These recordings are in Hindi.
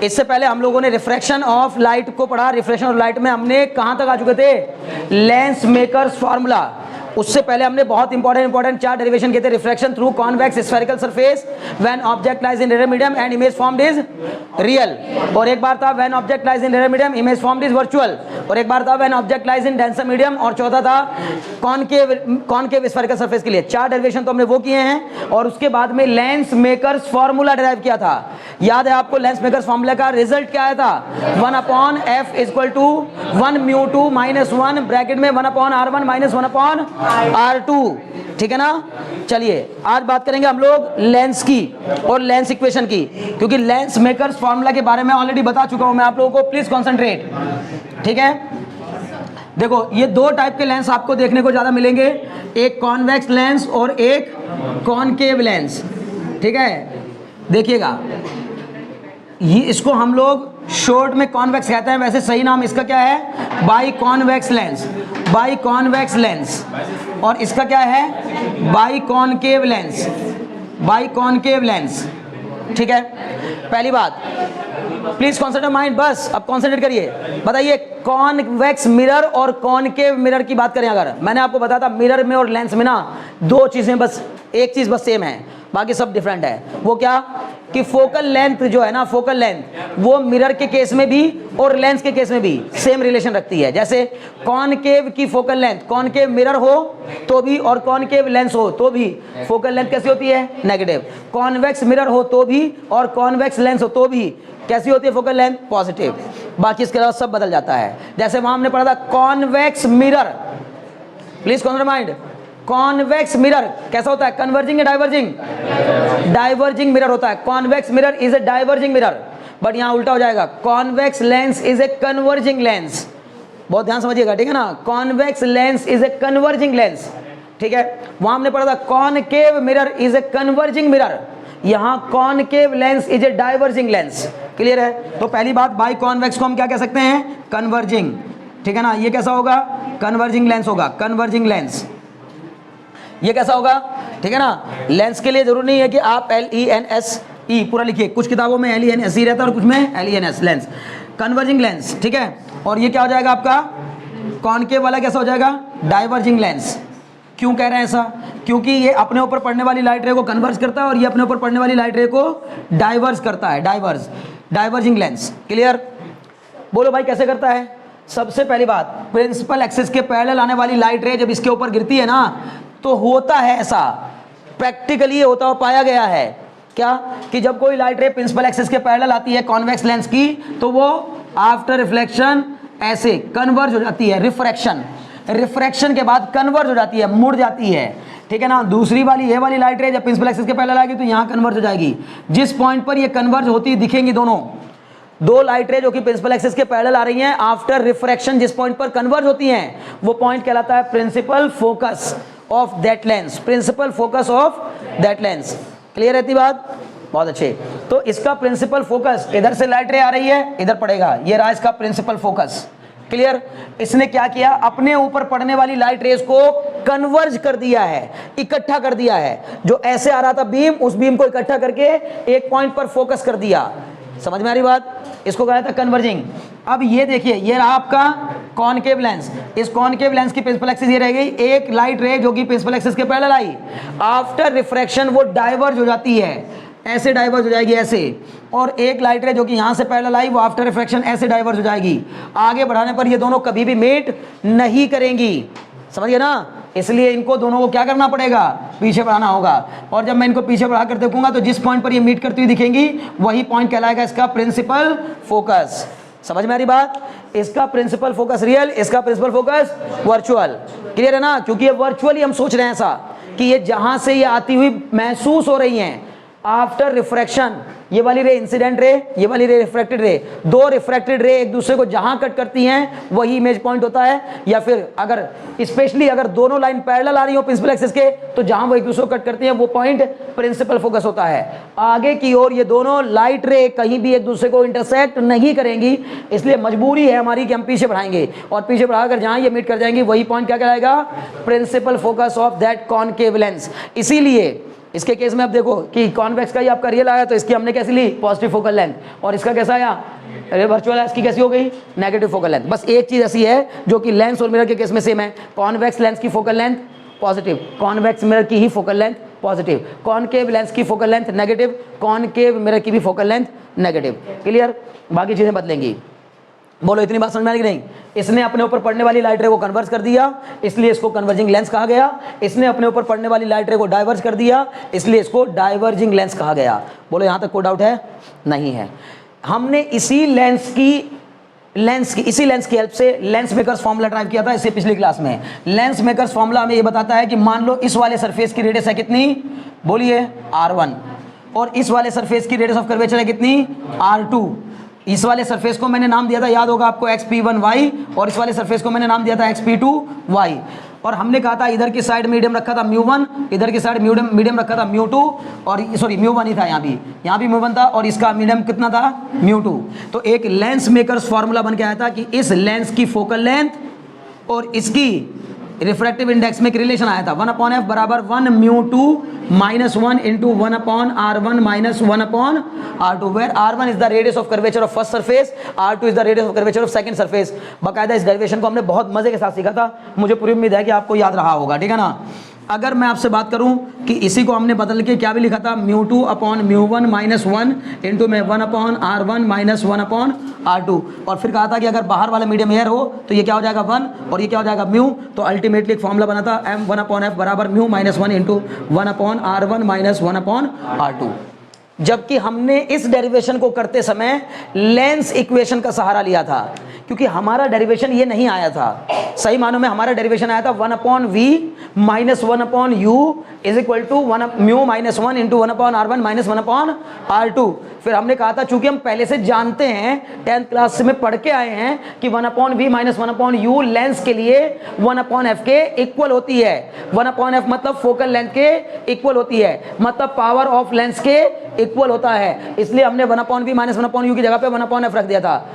इससे पहले हम लोगों ने रिफ्रैक्शन ऑफ लाइट को पढ़ा। रिफ्रैक्शन ऑफ लाइट में हमने कहां तक आ चुके थे? Lens makers formula. उससे पहले हमने बहुत इंपॉर्टेंट 4 डेरिवेशन किए थे। Refraction through convex spherical surface when object lies in rare medium and image formed is real, और एक बार था when object lies in rare medium image formed is virtual, और एक बार था when object lies in denser medium, और चौथा था कॉनकेव स्फेरिकल सरफेस के लिए। 4 डेरिवेशन तो हमने वो किए हैं, और उसके बाद में लेंस मेकर्स फार्मूला डिराइव किया था। याद है आपको लेंस मेकर्स फार्मूला का रिजल्ट क्या आया था? 1/f equal to 1 μ2 minus 1 bracket में 1/r1 माइनस 1/r2। ठीक है ना। चलिए आज बात करेंगे हम लोग लेंस की और लेंस इक्वेशन की, क्योंकि लेंस मेकर्स फार्मूला के बारे में ऑलरेडी बता चुका हूं मैं आप लोगों को। Please concentrate. ठीक है, देखो ये 2 टाइप के लेंस आपको देखने को ज्यादा मिलेंगे, एक कॉन्वेक्स लेंस और एक कॉनकेव लेंस। ठीक है, देखिएगा ये इसको हम लोग शॉर्ट में कॉन्वेक्स कहते हैं, वैसे सही नाम इसका क्या है? By convex lens, by convex lens. और इसका क्या है? By concave lens, by concave lens. ठीक है, पहली बात प्लीज कॉन्सेंट्रेट माइंड, बस अब कॉन्सेंट्रेट करिए। बताइए कॉन्वेक्स मिरर और कॉनकेव मिरर की बात करें अगर, मैंने आपको बताया था मिरर में और लेंस में ना 2 चीजें बस, एक चीज बस सेम है, बाकी सब डिफरेंट है। वो क्या कि फोकल लेंथ जो है ना, फोकल लेंथ वो मिरर के केस में भी और लेंस के केस में भी सेम रिलेशन रखती है। जैसे कॉनकेव की फोकल लेंथ, कॉनकेव मिरर हो तो भी और कॉनकेव लेंस हो तो भी फोकल लेंथ कैसी होती है? नेगेटिव। कॉन्वेक्स मिरर हो तो भी और कॉन्वेक्स लेंस हो तो भी कैसी होती है फोकल लेंथ? पॉजिटिव। बाकी इसके अलावा सब बदल जाता है। जैसे वहां हमने पढ़ा था convex mirror, please concentrate mind. Convex mirror कैसा होता है? कन्वर्जिंग या डाइवर्जिंग? डाइवर्जिंग मिरर होता है। Convex mirror is a diverging mirror, but यहां उल्टा हो जाएगा, convex lens is a converging lens. बहुत ध्यान समझिएगा, ठीक है ना। Convex lens is a converging lens. ठीक है, वहां हमने पढ़ा था concave mirror is a converging mirror, यहां concave lens is a diverging lens. Clear है? तो पहली बात, बाई कॉन्वेक्स को हम क्या कह सकते हैं? कन्वर्जिंग। ठीक है ना। ये कैसा होगा? कन्वर्जिंग लेंस होगा, कन्वर्जिंग लेंस। ये कैसा होगा? ठीक है ना। लेंस के लिए जरूरी नहीं है कि आप LENS पूरा लिखिए, कुछ किताबों में LENS रहता है और कुछ में LENS, लेंस। कन्वर्जिंग लेंस, ठीक है। और ये क्या हो जाएगा आपका? कॉनकेव वाला कैसा हो जाएगा? Diverging lens. क्यों कह रहे हैं ऐसा? क्योंकि ये अपने ऊपर पड़ने वाली लाइट रे को कन्वर्ज करता है और ये अपने ऊपर पड़ने वाली लाइट रे को डाइवर्ज करता है, डाइवर्ज, डाइवर्जिंग लेंस। क्लियर? बोलो भाई कैसे करता है? सबसे पहली बात, प्रिंसिपल एक्सिस के पैरेलल आने वाली लाइट रे जब इसके ऊपर गिरती है ना, तो होता है ऐसा, प्रैक्टिकली होता हुआ पाया गया है क्या कि जब कोई लाइट रे प्रिंसिपल एक्सिस के पैरेलल आती है कॉन्वेक्स लेंस की, तो वो आफ्टर रिफ्लेक्शन ऐसे कन्वर्ज हो जाती है, रिफ्रैक्शन, रिफ्रैक्शन के बाद कन्वर्ज हो जाती है, मुड़ जाती है। ठीक है ना। दूसरी वाली ये वाली लाइट रे जब प्रिंसिपल एक्सिस के पैरेलल आएगी तो यहाँ कन्वर्ज हो जाएगी। जिस पॉइंट पर ये कन्वर्ज होती दिखेंगी दोनों, 2 लाइट रे जो कि प्रिंसिपल एक्सिस के पैरेलल आ रही हैं, आफ्टर रिफ्रैक्शन जिस पॉइंट पर कन्वर्ज होती हैं, वो पॉइंट कहलाता है principal focus of that lens, principal focus of that lens. Clear रहती बात? बहुत अच्छे। तो इसका प्रिंसिपल फोकस, इधर से लाइट रे आ रही है, इधर पड़ेगा, ये रहा इसका प्रिंसिपल फोकस। क्लियर? इसने क्या किया? अपने ऊपर पड़ने वाली लाइट रेस को कन्वर्ज कर दिया है, इकट्ठा कर दिया है। जो ऐसे आ रहा था बीम, उस बीम को इकट्ठा करके एक पॉइंट पर फोकस कर दिया। समझ में आ रही बात? इसको कहा जाता है कन्वर्जिंग। अब ये देखिए, ये रहा आपका कॉनकेव लेंस। इस कॉनकेव लेंस की प्रिंसिपल एक्सिस ये रह गई, एक लाइट रे जो कि प्रिंसिपल एक्सिस के पैरेलल आई, आफ्टर रिफ्रैक्शन वो डाइवर्ज हो जाती है, ऐसे डाइवर्ज हो जाएगी ऐसे, और एक लाइट रे जो कि यहां से पैरेलल आई वो आफ्टर रिफ्रैक्शन ऐसे डाइवर्ज हो जाएगी। आगे बढ़ाने पर ये दोनों कभी भी मीट नहीं करेंगी। समझिए ना। इसलिए इनको दोनों को क्या करना पड़ेगा? पीछे बढ़ाना होगा। और जब मैं इनको पीछे बढ़ा कर देखूंगा तो जिस पॉइंट पर ये मीट करती हुई दिखेंगी वही पॉइंट कहलाएगा इसका प्रिंसिपल फोकस। समझ में आ रही बात? इसका प्रिंसिपल फोकस रियल, इसका प्रिंसिपल फोकस वर्चुअल। क्लियर है ना? क्योंकि ये वर्चुअली हम सोच रहे हैं ऐसा कि ये जहां से ये आती हुई महसूस हो रही हैं आफ्टर रिफ्रैक्शन, ये वाली रे इंसिडेंट रे, ये वाली रे रिफ्रैक्टेड रे, 2 रिफ्रैक्टेड रे एक दूसरे को जहां कट करती हैं वही इमेज पॉइंट होता है। या फिर अगर स्पेशली अगर दोनों लाइन पैरेलल आ रही हो प्रिंसिपल एक्सिस के, तो जहां वो एक दूसरे को कट करती हैं वो पॉइंट प्रिंसिपल फोकस होता है। आगे की ओर ये दोनों लाइट रे कहीं भी एक दूसरे को इंटरसेक्ट नहीं करेंगी, इसलिए मजबूरी है हमारी कि हम पीछे बढ़ाएंगे, और पीछे बढ़ाकर जहां ये मीट कर जाएंगी वही पॉइंट क्या कहलाएगा? Principal focus of that concave lens. इसीलिए इसके केस में अब देखो कि कॉन्वेक्स का ही आपका रियल आया तो इसकी हमने कैसी ली, पॉजिटिव फोकल लेंथ, और इसका कैसा आया, वर्चुअल है, इसकी कैसी हो गई, नेगेटिव फोकल लेंथ। बस एक चीज ऐसी है जो कि लेंस और मिरर के केस में सेम है, कॉन्वेक्स लेंस की focal length positive, convex mirror की ही focal length positive, concave lens की focal length negative, concave mirror की भी फोकल लेंथ नेगेटिव। क्लियर, बाकी चीजें बदलेंगी। बोलो इतनी बात समझ में आई कि नहीं। इसने अपने ऊपर पड़ने वाली लाइट रे को कन्वर्ज कर दिया, इसलिए इसको कन्वर्जिंग लेंस कहा गया। इसने अपने ऊपर पड़ने वाली लाइट रे को डाइवर्ज कर दिया, इसलिए इसको डाइवर्जिंग लेंस कहा गया। बोलो यहां तक कोई डाउट है, नहीं है। हमने इसी लेंस की हेल्प से लेंस मेकर्स फॉर्मूला ड्राइव किया था इससे पिछली क्लास में। लेंस मेकर्स फॉर्मूला हमें ये बताता है कि मान लो इस वाले सरफेस की रेडियस है कितनी, बोलिए R1, और इस वाले सरफेस की रेडियस ऑफ कर्वेचर है कितनी, R2। इस वाले सरफेस को मैंने नाम दिया था, याद होगा आपको, XP1y, और इस वाले सरफेस को मैंने नाम दिया था XP2y। और हमने कहा था इधर की साइड मीडियम रखा था μ1, इधर की साइड मीडियम रखा था μ2, और सॉरी μ1 ही था, यहाँ भी μ1 था, और इसका मीडियम कितना था, μ2। तो एक लेंस मेकर्स फॉर्मूला बन के आया था कि इस लेंस की फोकल लेंथ और इसकी रिफ्रैक्टिव इंडेक्स में एक रिलेशन आया था, 1/f बराबर 1 μ2 - 1 into 1/r1 - 1/r2, where r1 is the radius of curvature of first surface, r2 is the radius of curvature of second surface. बाकायदा इस डेरिवेशन को हमने बहुत मजे के साथ सीखा था, मुझे पूरी उम्मीद है कि आपको याद रहा होगा, ठीक है ना। अगर मैं आपसे बात करूं कि इसी को हमने बदल के क्या भी लिखा था, μ2/μ1 - 1 इंटू में 1/r1 - 1/r2, और फिर कहा था कि अगर बाहर वाला मीडियम एयर हो तो ये क्या हो जाएगा 1 और ये क्या हो जाएगा म्यू। तो अल्टीमेटली एक फॉर्मूला बना था m1/f बराबर μ - 1 इंटू 1/r1 - 1/r2। जबकि हमने इस डेरिवेशन को करते समय लेंस इक्वेशन का सहारा लिया था, क्योंकि हमारा डेरिवेशन ये नहीं आया था। सही मानों में हमारा डेरिवेशन आया था 1/v - 1/u is equal to μ - 1 into 1/r1 - 1/r2। फिर हमने कहा था चूंकि हम पहले से जानते हैं, 10th क्लास में पढ़ के आए हैं कि 1/v - 1/u लेंस के लिए 1/f के इक्वल होती है। 1/f मतलब फोकल लेंथ के इक्वल होती है, मतलब पावर ऑफ लेंस के इक्वल होता है। इसलिए हमने 1/v - 1/u की जगह पे 1/f रख दिया था,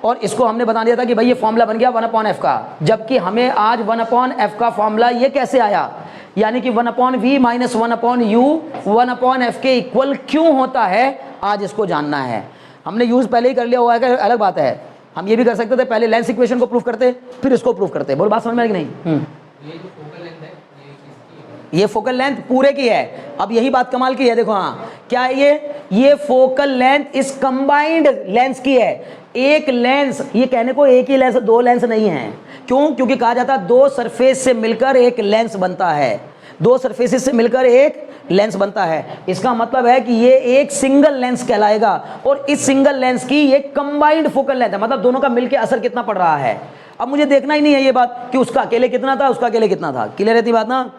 और इसको हमने बता दिया था कि भाई ये फॉर्मूला बन गया 1/f का। जबकि हमें आज 1/f का फॉर्मूला ये कैसे आया, यानी कि 1/v - 1/u 1/f के इक्वल क्यों होता है, आज इसको जानना है। हमने यूज पहले ही कर लिया हुआ है, अलग बात है। हम ये भी कर सकते थे, पहले लेंस इक्वेशन को प्रूव करते फिर इसको प्रूव करते। बोल बात समझ में आई कि नहीं। ये फोकल लेंथ पूरे की है। अब यही बात कमाल की है, देखो हाँ क्या है ये फोकल लेंथ इस कंबाइंड लेंस की है। एक लेंस, ये कहने को एक ही लेंस, दो लेंस नहीं है। क्यों, क्योंकि कहा जाता है दो सरफेस से मिलकर एक लेंस बनता है, दो सरफेसेस से मिलकर एक लेंस बनता है। इसका मतलब है कि ये एक सिंगल लेंस कहलाएगा, और इस सिंगल लेंस की ये कंबाइंड फोकल लेंथ है, मतलब दोनों का मिलकर असर कितना पड़ रहा है। अब मुझे देखना ही नहीं है ये बात कि उसका अकेले कितना था, उसका अकेले कितना था। क्लियर रहती बात ना।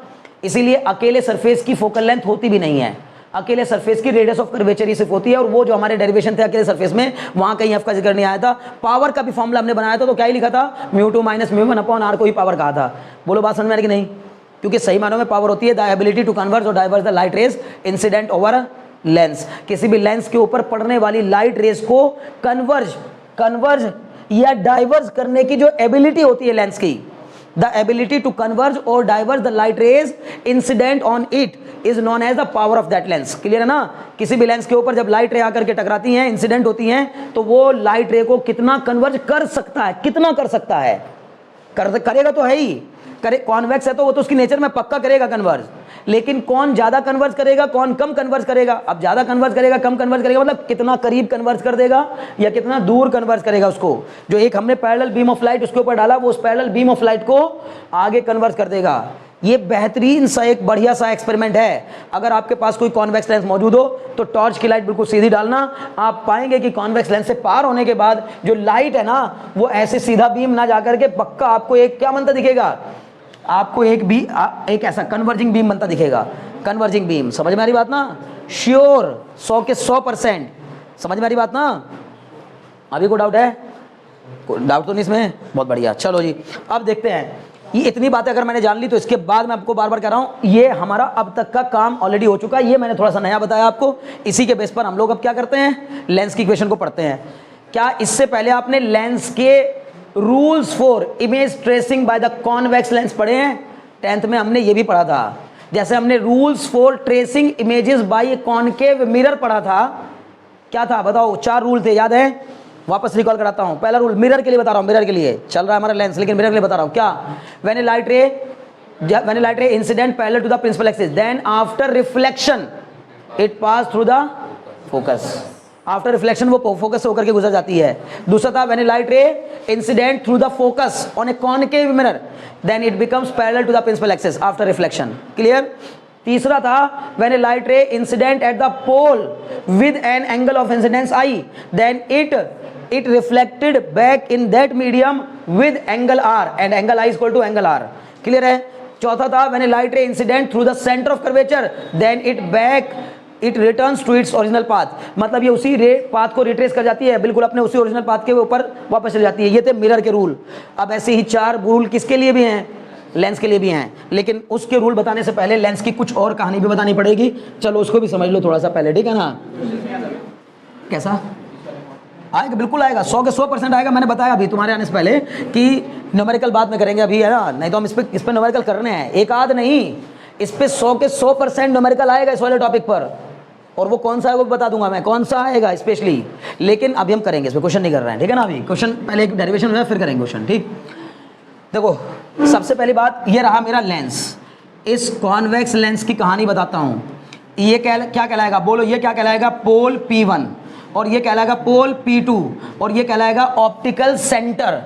इसीलिए अकेले सरफेस की फोकल लेंथ होती भी नहीं है, अकेले सरफेस की रेडियस ऑफ कर्वेचर ही सिर्फ होती है। और वो जो हमारे डेरिवेशन थे अकेले सरफेस में, वहां कहीं एफ का जिक्र नहीं आया था। पावर का भी फॉर्मूला हमने बनाया था, तो क्या ही लिखा था, μ2 - μ1/r को ही पावर कहा था। बोलो बात समझ में आ रही कि नहीं। क्योंकि सही मानों में पावर होती है द एबिलिटी टू कन्वर्ज और diverse the light rays incident over lens. किसी भी लेंस के ऊपर पड़ने वाली लाइट रेज को कन्वर्ज या डाइवर्स करने की जो एबिलिटी होती है लेंस की, the ability to converge or diverge the light rays incident on it is known as the power of that lens। Clear है ना। किसी भी लेंस के ऊपर जब लाइट रे आकर के टकराती हैं, इंसिडेंट होती हैं, तो वो लाइट रे को कितना कन्वर्ज कर सकता है, कितना कर सकता है, करेगा तो है ही, करे कॉन्वेक्स है तो वो तो उसकी नेचर में पक्का करेगा कन्वर्ज। लेकिन कौन ज्यादा कन्वर्ज करेगा, कौन कम कन्वर्ज करेगा। अब ज्यादा कन्वर्ज करेगा, कम कन्वर्ज करेगा, मतलब कितना करीब कन्वर्ज कर देगा या कितना दूर कन्वर्ज करेगा उसको। जो एक हमने पैरेलल बीम ऑफ लाइट उसके ऊपर डाला, वो उस पैरेलल बीम ऑफ लाइट को आगे कन्वर्ज कर देगा। ये बेहतरीन सा एक बढ़िया सा एक्सपेरिमेंट है। अगर आपके पास कोई कॉन्वेक्स लेंस मौजूद हो तो टॉर्च की लाइट बिल्कुल सीधी डालना, आप पाएंगे कि कॉन्वेक्स लेंस से पार होने के बाद जो लाइट है ना, वो ऐसे सीधा बीम ना जाकर के पक्का आपको एक क्या बनता दिखेगा, आपको एक ऐसा कन्वर्जिंग बीम बनता दिखेगा। कन्वर्जिंग बीम, समझ में आ रही बात ना। श्योर 100 के 100% समझ में आ रही बात ना। अभी कोई डाउट है, डाउट तो नहीं इसमें, बहुत बढ़िया। चलो जी अब देखते हैं। ये इतनी बातें अगर मैंने जान ली तो इसके बाद मैं आपको बार बार कह रहा हूं, ये हमारा अब तक का काम ऑलरेडी हो चुका है। ये मैंने थोड़ा सा नया बताया आपको। इसी के बेस पर हम लोग अब क्या करते हैं, लेंस की इक्वेशन को पढ़ते हैं। क्या इससे पहले आपने लेंस के rules for image tracing by the convex lens पढ़े हैं? 10th में हमने ये भी पढ़ा था जैसे हमने rules for tracing images bye A concave mirror पढ़ा था, क्या था बताओ? 4 रूल थे, याद है? वापस रिकॉल कराता हूं। पहला रूल मिरर के लिए बता रहा हूं, मिरर के लिए चल रहा है हमारा लेंस, लेकिन मिरर के लिए बता रहा हूं क्या? When a light ray incident parallel to the principal axis, then after reflection it pass through the focus. After reflection वो फोकस से होकर के गुजर जाती है। दूसरा था when a light ray incident through the focus on a concave mirror, then it becomes parallel to the principal axis after reflection. Clear? तीसरा था when a light ray incident at the pole with an angle of incidence I, then it reflected back in that medium with angle r and angle I is equal to angle r। Clear है? चौथा था when a light ray incident through the center of curvature, then it returns to its original path। मतलब ये उसी पाथ को रिट्रेस कर जाती है, बिल्कुल अपने उसी ओरिजिनल पाथ के ऊपर वापस चली जाती है। ये थे मिरर के रूल। अब ऐसे ही 4 रूल किसके लिए भी हैं? लेंस के लिए भी हैं। लेकिन उसके रूल बताने से पहले लेंस की कुछ और कहानी भी बतानी पड़ेगी। चलो उसको भी समझ लो थोड़ा सा पहले, ठीक है ना? कैसा आएगा? बिल्कुल आएगा, 100 के 100% आएगा। मैंने बताया अभी तुम्हारे आने से पहले कि न्यूमेरिकल बाद में करेंगे अभी, है ना? नहीं तो हम इस पे न्यूमेरिकल करने हैं, एक आध नहीं, इस पे 100 के 100% न्यूमेरिकल आएगा इस वाले टॉपिक पर। और वो कौन सा है वो बता दूंगा मैं, कौन सा आएगा स्पेशली। लेकिन अभी हम करेंगे, इसमें क्वेश्चन नहीं कर रहे हैं, ठीक है ना? अभी क्वेश्चन पहले एक डेरिवेशन हो जाए फिर करेंगे क्वेश्चन, ठीक? देखो सबसे पहली बात, ये रहा मेरा लेंस। इस कॉन्वेक्स लेंस की कहानी बताता हूँ। ये क्या कहलाएगा? बोलो, ये क्या कहलाएगा? पोल P1, और ये कहलाएगा पोल P2, और ये कहलाएगा ऑप्टिकल सेंटर।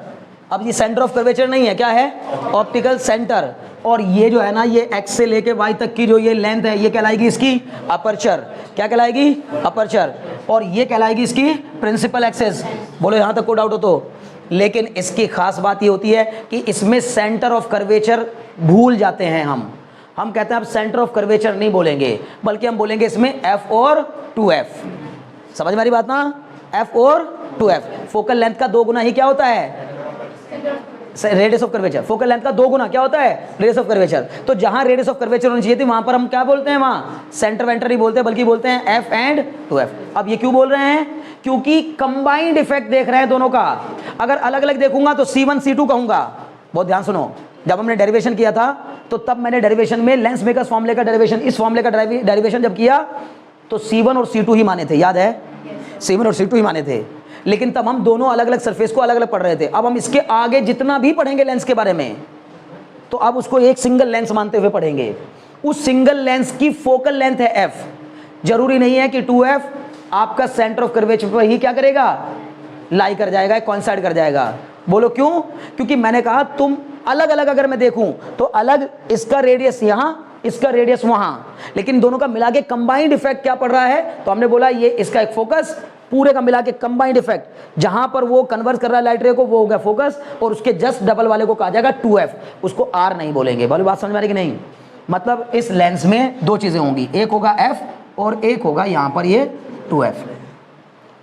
अब ये सेंटर ऑफ कर्वेचर नहीं है, क्या है? Optical centre. और ये जो है ना, ये x से लेके y तक की जो ये लेंथ है, ये कहलाएगी इसकी अपर्चर। क्या कहलाएगी? अपर्चर। और ये कहलाएगी इसकी प्रिंसिपल एक्सिस। बोलो यहाँ तक को डाउट हो तो। लेकिन इसकी खास बात ये होती है कि इसमें सेंटर ऑफ कर्वेचर भूल जाते हैं हम कहते हैं अब सेंटर ऑफ कर्वेचर नहीं बोलेंगे, बल्कि हम बोलेंगे इसमें f और 2f। समझ में आ रही बात ना? f और 2f। फोकल लेंथ का 2 गुना ही क्या होता है? Radius of curvature. Focal length का 2 गुना क्या होता है? Radius of curvature. तो जहां रेडियस ऑफ कर्वेचर होनी चाहिए थी वहां पर हम क्या बोलते हैं? वहां सेंटर वेंटर नहीं बोलते, बल्कि बोलते हैं f एंड 2f। अब ये क्यों बोल रहे हैं? क्योंकि कंबाइंड इफेक्ट देख रहे हैं दोनों का। अगर अलग अलग देखूंगा तो C1 C2 कहूंगा। बहुत ध्यान सुनो, जब हमने डेरिवेशन किया था तो तब मैंने डेरिवेशन में लेंस मेकर्स फॉर्मूले का डेरिवेशन, इस फॉर्मूले का डेरिवेशन जब किया तो C1 और C2 ही माने थे, याद है? C1 और C2 ही माने थे। लेकिन तब हम दोनों अलग अलग सरफेस को अलग अलग पढ़ रहे थे। अब हम इसके आगे जितना भी पढ़ेंगे लेंस के बारे में, तो अब उसको एक सिंगल लेंस मानते हुए पढ़ेंगे। उस सिंगल लेंस की फोकल लेंथ है f। जरूरी नहीं है कि 2f आपका सेंटर ऑफ कर्वेचर पर ही क्या करेगा? लाई कर जाएगा, कॉइंसाइड कर जाएगा। बोलो क्यों? क्योंकि मैंने कहा तुम अलग अलग अगर मैं देखूं तो अलग इसका रेडियस यहां, इसका रेडियस वहां, लेकिन दोनों का मिला के कंबाइंड इफेक्ट क्या पड़ रहा है? तो हमने बोला ये इसका एक फोकस, पूरे का मिला के कंबाइंड इफेक्ट जहां पर वो कन्वर्ट कर रहा है लाइट रे को, वो हो गया फोकस। और उसके जस्ट डबल वाले को कहा जाएगा 2f, उसको r नहीं बोलेंगे। बोलो बात समझ में आ रही कि नहीं? मतलब इस लेंस में 2 चीजें होंगी, एक होगा f और एक होगा यहां पर ये 2f।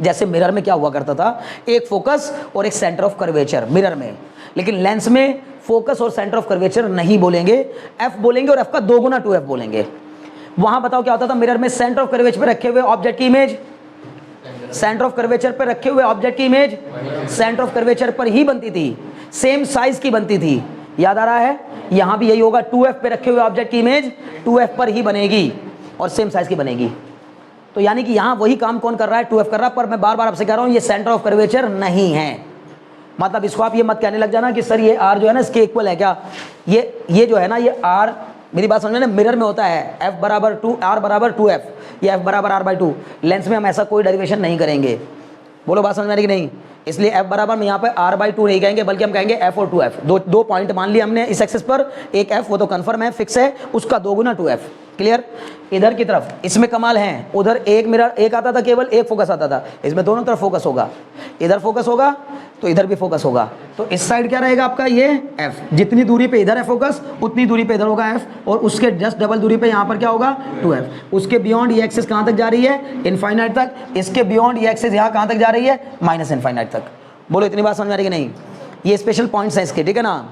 जैसे मिरर में क्या हुआ करता था, एक फोकस और एक सेंटर ऑफ कर्वेचर मिरर में, लेकिन लेंस में फोकस और सेंटर ऑफ कर्वेचर नहीं बोलेंगे, f बोलेंगे और f का 2 गुना 2f बोलेंगे। वहां बताओ क्या होता था? मिरर में सेंटर ऑफ कर्वेचर पे रखे हुए ऑब्जेक्ट की इमेज, सेंटर ऑफ कर्वेचर पे रखे हुए ऑब्जेक्ट की इमेज सेंटर ऑफ कर्वेचर पर ही बनती थी, सेम साइज की बनती थी। याद आ रहा है? यहां भी यही होगा, 2f पे रखे हुए ऑब्जेक्ट की इमेज 2f पर ही बनेगी और सेम साइज की बनेगी। तो यानी कि यहां वही काम कौन कर रहा है? 2f कर रहा है। पर मैं बार बार आपसे कह रहा हूं ये सेंटर ऑफ कर्वेचर नहीं है। मतलब इसको आप ये मत कहने लग जाना कि सर ये r जो है ना इसके इक्वल है क्या? ये जो है ना ये r, मेरी बात समझ में, मिरर में होता है f बराबर 2, r बराबर 2f, ये f बराबर r/2। लेंस में हम ऐसा कोई डेरिवेशन नहीं करेंगे। बोलो बात समझ में आ रही कि नहीं? इसलिए f बराबर में यहाँ पे r/2 नहीं कहेंगे, बल्कि हम कहेंगे f और 2f। दो पॉइंट मान लिए हमने इस एक्सिस पर, एक f वो तो कंफर्म है, फिक्स है, उसका 2 गुना 2f। क्लियर? इधर की तरफ इसमें कमाल है, उधर एक मिरर एक आता था, केवल एक फोकस आता था, इसमें दोनों तरफ फोकस होगा। इधर फोकस होगा तो इधर भी फोकस होगा। तो इस साइड क्या रहेगा आपका? ये f। जितनी दूरी पे इधर है फोकस, उतनी दूरी पे इधर होगा f, और उसके जस्ट डबल दूरी पे यहाँ पर क्या होगा? 2f। उसके बियॉन्ड ये एक्सिस कहाँ तक जा रही है? इनफाइनाइट तक। इसके बियॉन्ड ये एक्सिस यहाँ कहाँ तक जा रही है? माइनस इनफाइनाइट तक। बोलो इतनी बात समझ में आ रही कि नहीं? ये स्पेशल पॉइंट्स हैं इसके, ठीक है ना?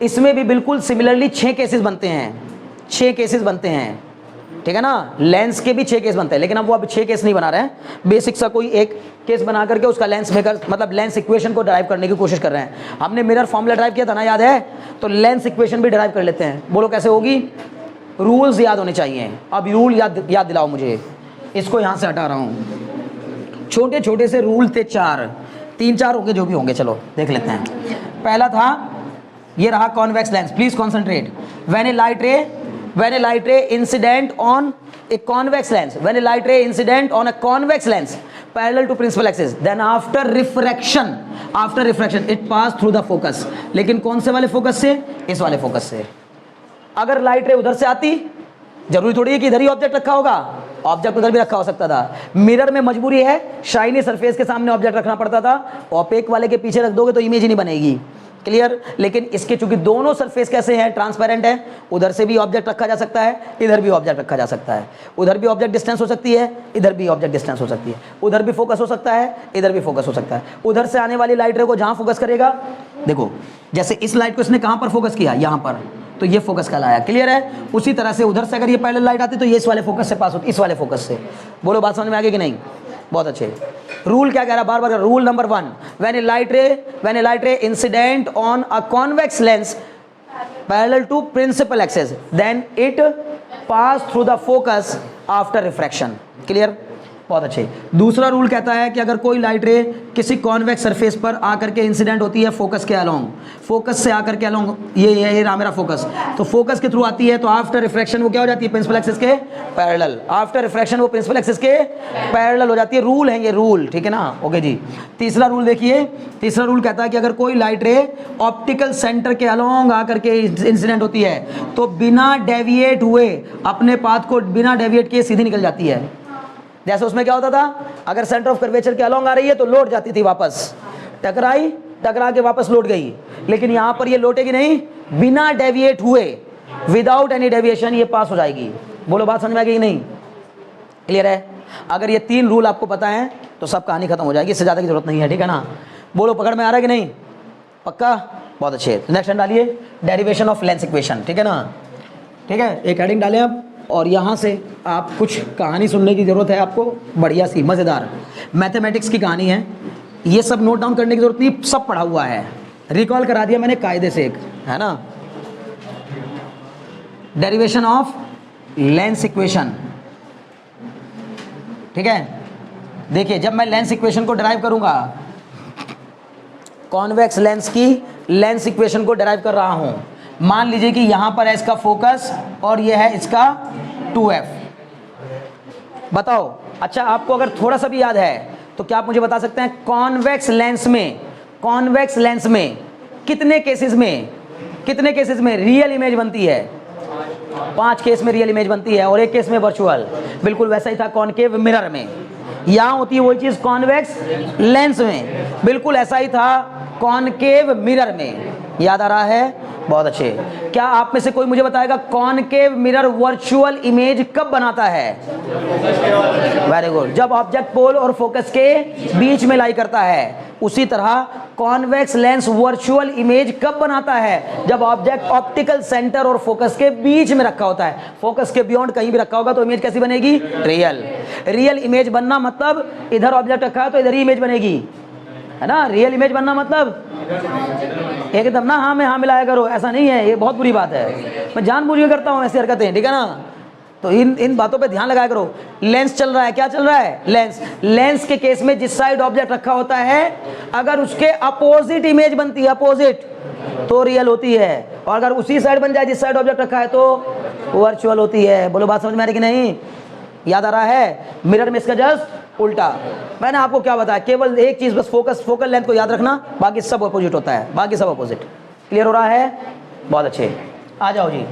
इसमें भी बिल्कुल सिमिलरली 6 केसेस बनते हैं, 6 केसेस बनते हैं, ठीक है ना? लेंस के भी 6 केस बनते हैं, लेकिन हम वो अब 6 केस नहीं बना रहे हैं। बेसिक सा कोई एक केस बना करके उसका लेंस मेकर, मतलब लेंस इक्वेशन को ड्राइव करने की कोशिश कर रहे हैं। हमने मिरर फॉर्मूला ड्राइव किया था ना, याद है? तो लेंस इक्वेशन भी ड्राइव कर लेते हैं। बोलो कैसे होगी? रूल्स याद होने चाहिए। अब रूल याद दिलाओ मुझे, इसको यहां से हटा रहा हूं। छोटे छोटे से रूल थे, 3-4 होंगे जो भी होंगे, चलो देख लेते हैं। पहला था ये रहा convex lens, please concentrate. When a light ray incident on a convex lens, when a light ray incident on a convex lens parallel to principal axis, then after refraction it pass through the focus. लेकिन कौन से वाले फोकस से? इस वाले फोकस से। अगर लाइट रे उधर से आती, जरूरी थोड़ी है कि इधर ही ऑब्जेक्ट रखा होगा, ऑब्जेक्ट उधर भी रखा हो सकता था। मिरर में मजबूरी है, शाइनी सरफेस के सामने ऑब्जेक्ट रखना पड़ता था, ओपेक वाले के पीछे रख दोगे तो इमेज ही नहीं बनेगी, क्लियर। लेकिन इसके चूंकि दोनों सरफेस कैसे हैं, ट्रांसपेरेंट है, उधर से भी ऑब्जेक्ट रखा जा सकता है, इधर भी ऑब्जेक्ट रखा जा सकता है। उधर भी ऑब्जेक्ट डिस्टेंस हो सकती है, इधर भी ऑब्जेक्ट डिस्टेंस हो सकती है। उधर भी फोकस हो सकता है, इधर भी फोकस हो सकता है। उधर से आने वाली लाइट रे को जहां फोकस करेगा, देखो जैसे इस लाइट को इसने कहां पर फोकस किया, यहां पर, तो ये फोकस कहलाया, क्लियर है। उसी तरह से उधर से अगर ये पैरेलल लाइट आती तो ये इस वाले फोकस से पास होती, इस वाले फोकस से। बोलो बात समझ में आ गई कि नहीं? बहुत अच्छे। रूल क्या कह रहा है, बार बार rule number 1, when a light ray incident on a convex lens parallel to principal axis, then it pass through the focus after refraction, clear, बहुत अच्छे। दूसरा रूल कहता है कि अगर कोई लाइट रे किसी कॉन्वेक्स सरफेस पर आकर के इंसिडेंट होती है फोकस के अलोंग, फोकस से आकर के अलोंग, ये रहा मेरा फोकस, तो फोकस के थ्रू आती है तो आफ्टर रिफ्रैक्शन वो क्या हो जाती है, प्रिंसिपल एक्सिस के पैरेलल। आफ्टर रिफ्रैक्शन वो प्रिंसिपल एक्सिस के पैरेलल हो जाती है। रूल है ये, रूल, ठीक है ना, ओके जी। तीसरा रूल देखिए, तीसरा रूल कहता है कि अगर कोई लाइट रे ऑप्टिकल सेंटर के अलोंग आकर के इंसिडेंट होती है तो बिना डेविएट हुए, अपने पाथ को बिना डेविएट किए सीधी निकल जाती है। जैसे उसमें क्या होता था, अगर सेंटर ऑफ कर्वेचर के अलोंग आ रही है तो लौट जाती थी वापस, टकरा के वापस लौट गई। लेकिन यहां पर ये लौटेगी नहीं, बिना डेविएट हुए, विदाउट एनी डेविएशन ये पास हो जाएगी। बोलो बात समझ में आ गई कि नहीं? क्लियर है। अगर ये 3 रूल आपको पता है तो सब कहानी खत्म हो जाएगी, इससे ज्यादा की जरूरत नहीं है, ठीक है ना। बोलो पकड़ में आ रहा है कि नहीं? पक्का, बहुत अच्छे। नेक्स्ट डालिए, डेरिवेशन ऑफ लेंस इक्वेशन, ठीक है ना, ठीक है। एक हेडिंग डालें आप, और यहाँ से आप कुछ कहानी सुनने की ज़रूरत है आपको, बढ़िया सी मज़ेदार मैथमेटिक्स की कहानी है। ये सब नोट डाउन करने की ज़रूरत नहीं, सब पढ़ा हुआ है, रिकॉल करा दिया मैंने कायदे से, एक है ना। डेरिवेशन ऑफ लेंस इक्वेशन, ठीक है। देखिए जब मैं लेंस इक्वेशन को डिराइव करूंगा, कॉन्वेक्स लेंस की लेंस इक्वेशन को डिराइव कर रहा हूं, मान लीजिए कि यहां पर है इसका फोकस और यह है इसका 2f। बताओ, अच्छा आपको अगर थोड़ा सा भी याद है तो क्या आप मुझे बता सकते हैं कॉन्वेक्स लेंस में कितने केसेस में रियल इमेज बनती है? 5 केस में रियल इमेज बनती है और 1 केस में वर्चुअल। बिल्कुल वैसा ही था कॉनकेव मिरर में, यहां होती है वही चीज कॉन्वेक्स लेंस में, बिल्कुल ऐसा ही था कॉनकेव मिरर में। याद आ रहा है? बहुत अच्छे। क्या आप में से कोई मुझे बताएगा कॉनकेव मिरर वर्चुअल इमेज कब बनाता है? वेरी गुड, जब ऑब्जेक्ट पोल और फोकस के बीच में लाई करता है। उसी तरह कॉन्वेक्स लेंस वर्चुअल इमेज कब बनाता है? जब ऑब्जेक्ट ऑप्टिकल सेंटर और फोकस के बीच में रखा होता है। फोकस के बियॉन्ड कहीं भी रखा होगा तो इमेज कैसी बनेगी? रियल इमेज बनना मतलब इधर ऑब्जेक्ट रखा है तो इधर ही इमेज बनेगी, है ना। रियल इमेज बनना मतलब एकदम ना हाँ में हाँ मिलाया करो, ऐसा नहीं है, ये बहुत बुरी बात है। मैं जानबूझ के करता हूँ ऐसी हरकतें, ठीक है ना। तो इन बातों पे ध्यान लगाया करो। लेंस चल रहा है, क्या चल रहा है? लेंस के केस में जिस साइड ऑब्जेक्ट रखा होता है अगर उसके अपोजिट इमेज बनती है, अपोजिट, तो रियल होती है, और अगर उसी साइड बन जाए जिस साइड ऑब्जेक्ट रखा है तो वर्चुअल होती है। बोलो बात समझ में आ रही कि नहीं? याद आ रहा है? मिरर में इसका जस्ट उल्टा। मैंने आपको क्या बताया, केवल एक चीज बस, फोकल लेंथ को याद रखना, बाकी सब अपोजिट होता है, बाकी सब अपोजिट। क्लियर हो रहा है? बहुत अच्छे, आ जाओ जी।